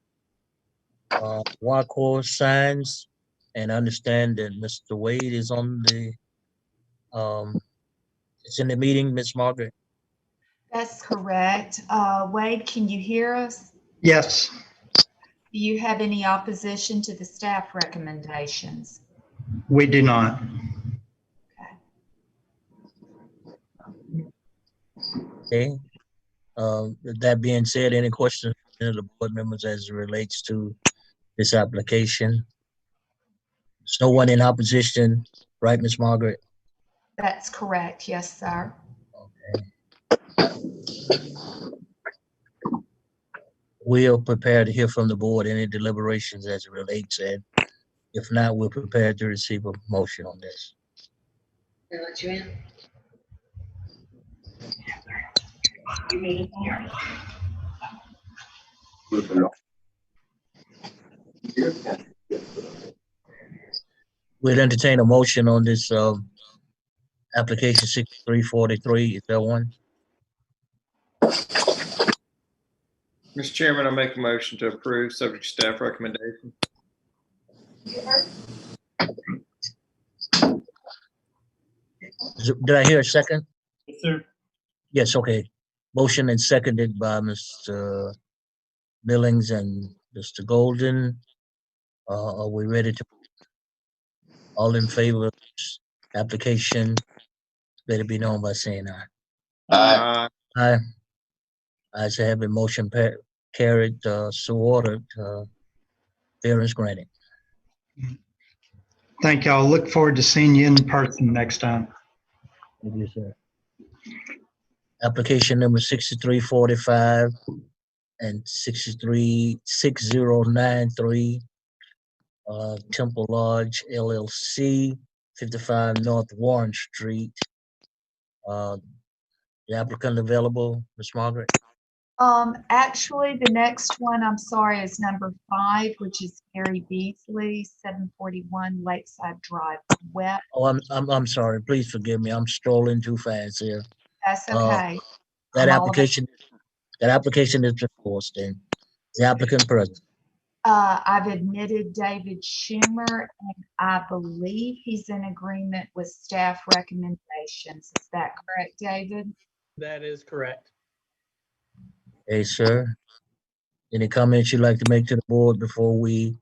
Waco signs, and understand that Mr. Wade is on the it's in the meeting, Miss Margaret. That's correct. Wade, can you hear us? Yes. Do you have any opposition to the staff recommendations? We do not. Okay. That being said, any questions from the board members as it relates to this application? There's no one in opposition, right, Miss Margaret? That's correct. Yes, sir. We are prepared to hear from the board any deliberations as it relates, and if not, we're prepared to receive a motion on this. They let you in? We'll entertain a motion on this application 6343. Is there one? Mr. Chairman, I make a motion to approve subject to staff recommendation. Did I hear a second? Yes, sir. Yes, okay. Motion and seconded by Mr. Billings and Mr. Golden. Are we ready to? All in favor of this application, let it be known by saying aye. Aye. Aye. Ayes have it, motion carried, so ordered, variance granted. Thank you. I'll look forward to seeing you in person next time. Thank you, sir. Application number 6345 and 6093, Temple Lodge LLC, 55 North Warren Street. The applicant available, Ms. Margaret? Actually, the next one, I'm sorry, is number 5, which is Gary Beasley, 741 Lakeside Drive West. Oh, I'm sorry. Please forgive me. I'm strolling too fast here. That's okay. That application is before us then. The applicant present. I've admitted David Schumer, and I believe he's in agreement with staff recommendations. Is that correct, David? That is correct. Hey, sir. Any comments you'd like to make to the board before we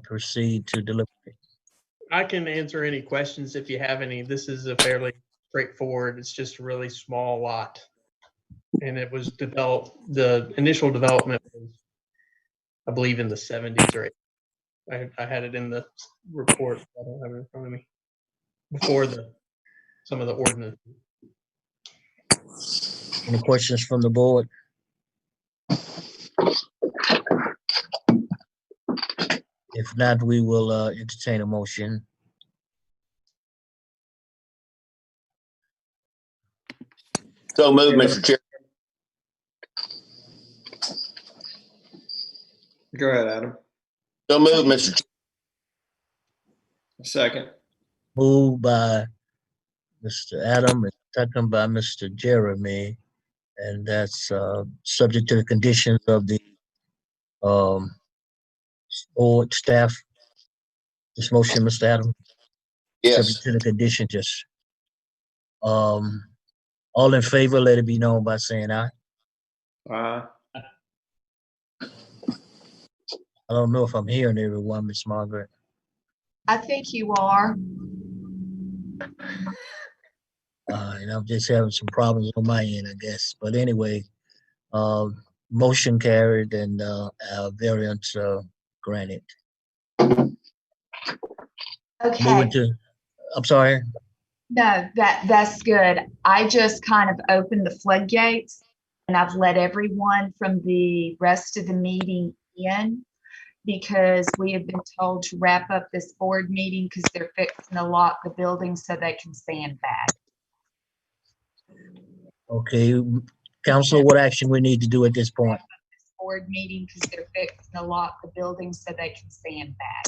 proceed to deliberate? I can answer any questions if you have any. This is a fairly straightforward, it's just a really small lot. And it was developed, the initial development was, I believe, in the 70s or 80s. I had it in the report. I don't have it in front of me. Before some of the ordinance. Any questions from the board? If not, we will entertain a motion. So moved, Mr. Chair. Go ahead, Adam. So moved, Mr. Chair. Second. Moved by Mr. Adam, and second by Mr. Jeremy. And that's subject to the conditions of the board staff. This motion, Mr. Adam? Yes. Subject to the condition, just all in favor, let it be known by saying aye. Aye. I don't know if I'm hearing everyone, Miss Margaret. I think you are. And I'm just having some problems on my end, I guess. But anyway, motion carried and variance granted. Okay. Moving to, I'm sorry. No, that's good. I just kind of opened the floodgates and I've let everyone from the rest of the meeting in because we have been told to wrap up this board meeting because they're fixing to lock the building so they can stand back. Okay, council, what action we need to do at this point? Board meeting because they're fixing to lock the building so they can stand back.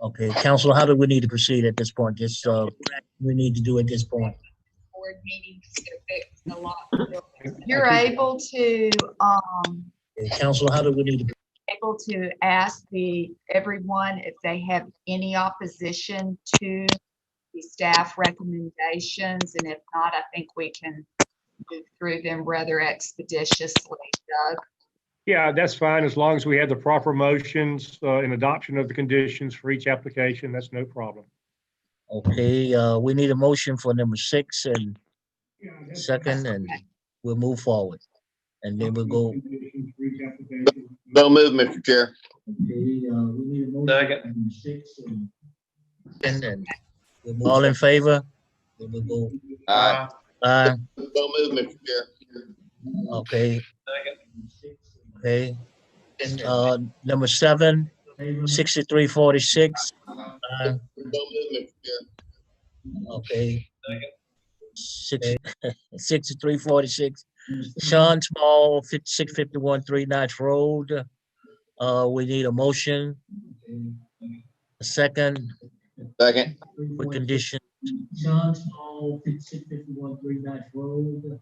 Okay, council, how do we need to proceed at this point? Just what action we need to do at this point? Board meeting because they're fixing to lock the building. You're able to Council, how do we need to? Able to ask everyone if they have any opposition to the staff recommendations, and if not, I think we can move through them rather expeditiously. Doug? Yeah, that's fine, as long as we have the proper motions and adoption of the conditions for each application, that's no problem. Okay, we need a motion for number 6 and second, and we'll move forward. And then we'll go. So move, Mr. Chair. Okay, we need a motion Second. for number 6 and all in favor? Then we'll go. Aye. Aye. So move, Mr. Chair. Okay. Okay. Number 7, 6346. So move, Mr. Chair. Okay. 6346. Sean Small, 5651 3 Notch Road. We need a motion. A second. Second. With condition. Sean Small, 5651 3 Notch Road.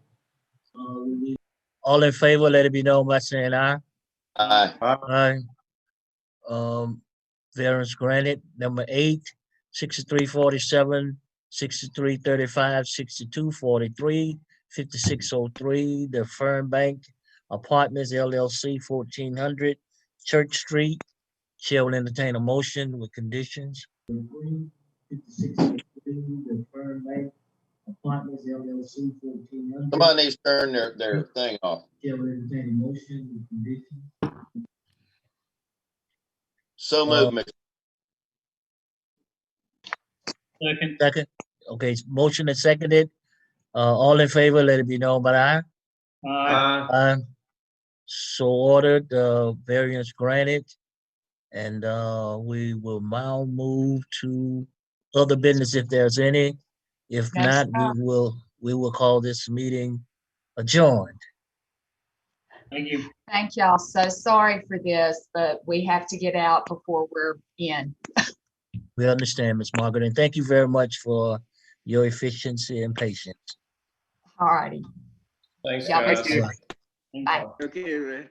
All in favor, let it be known by saying aye. Aye. Aye. Variance granted. Number 8, 6347, 6335, 6243, 5603, the Fern Bank Apartments LLC, 1400 Church Street. Chair will entertain a motion with conditions. 5603, the Fern Bank Apartments LLC, 1400. Somebody needs to turn their thing off. Chair will entertain a motion with conditions. So move, Mr. Second. Okay, motion is seconded. All in favor, let it be known by aye. Aye. So ordered, variance granted. And we will now move to other business if there's any. If not, we will call this meeting adjourned. Thank you. Thank y'all. So sorry for this, but we have to get out before we're in. We understand, Ms. Margaret, and thank you very much for your efficiency and patience. All righty. Thanks, Y'all guys. be good. Bye. Okay, man.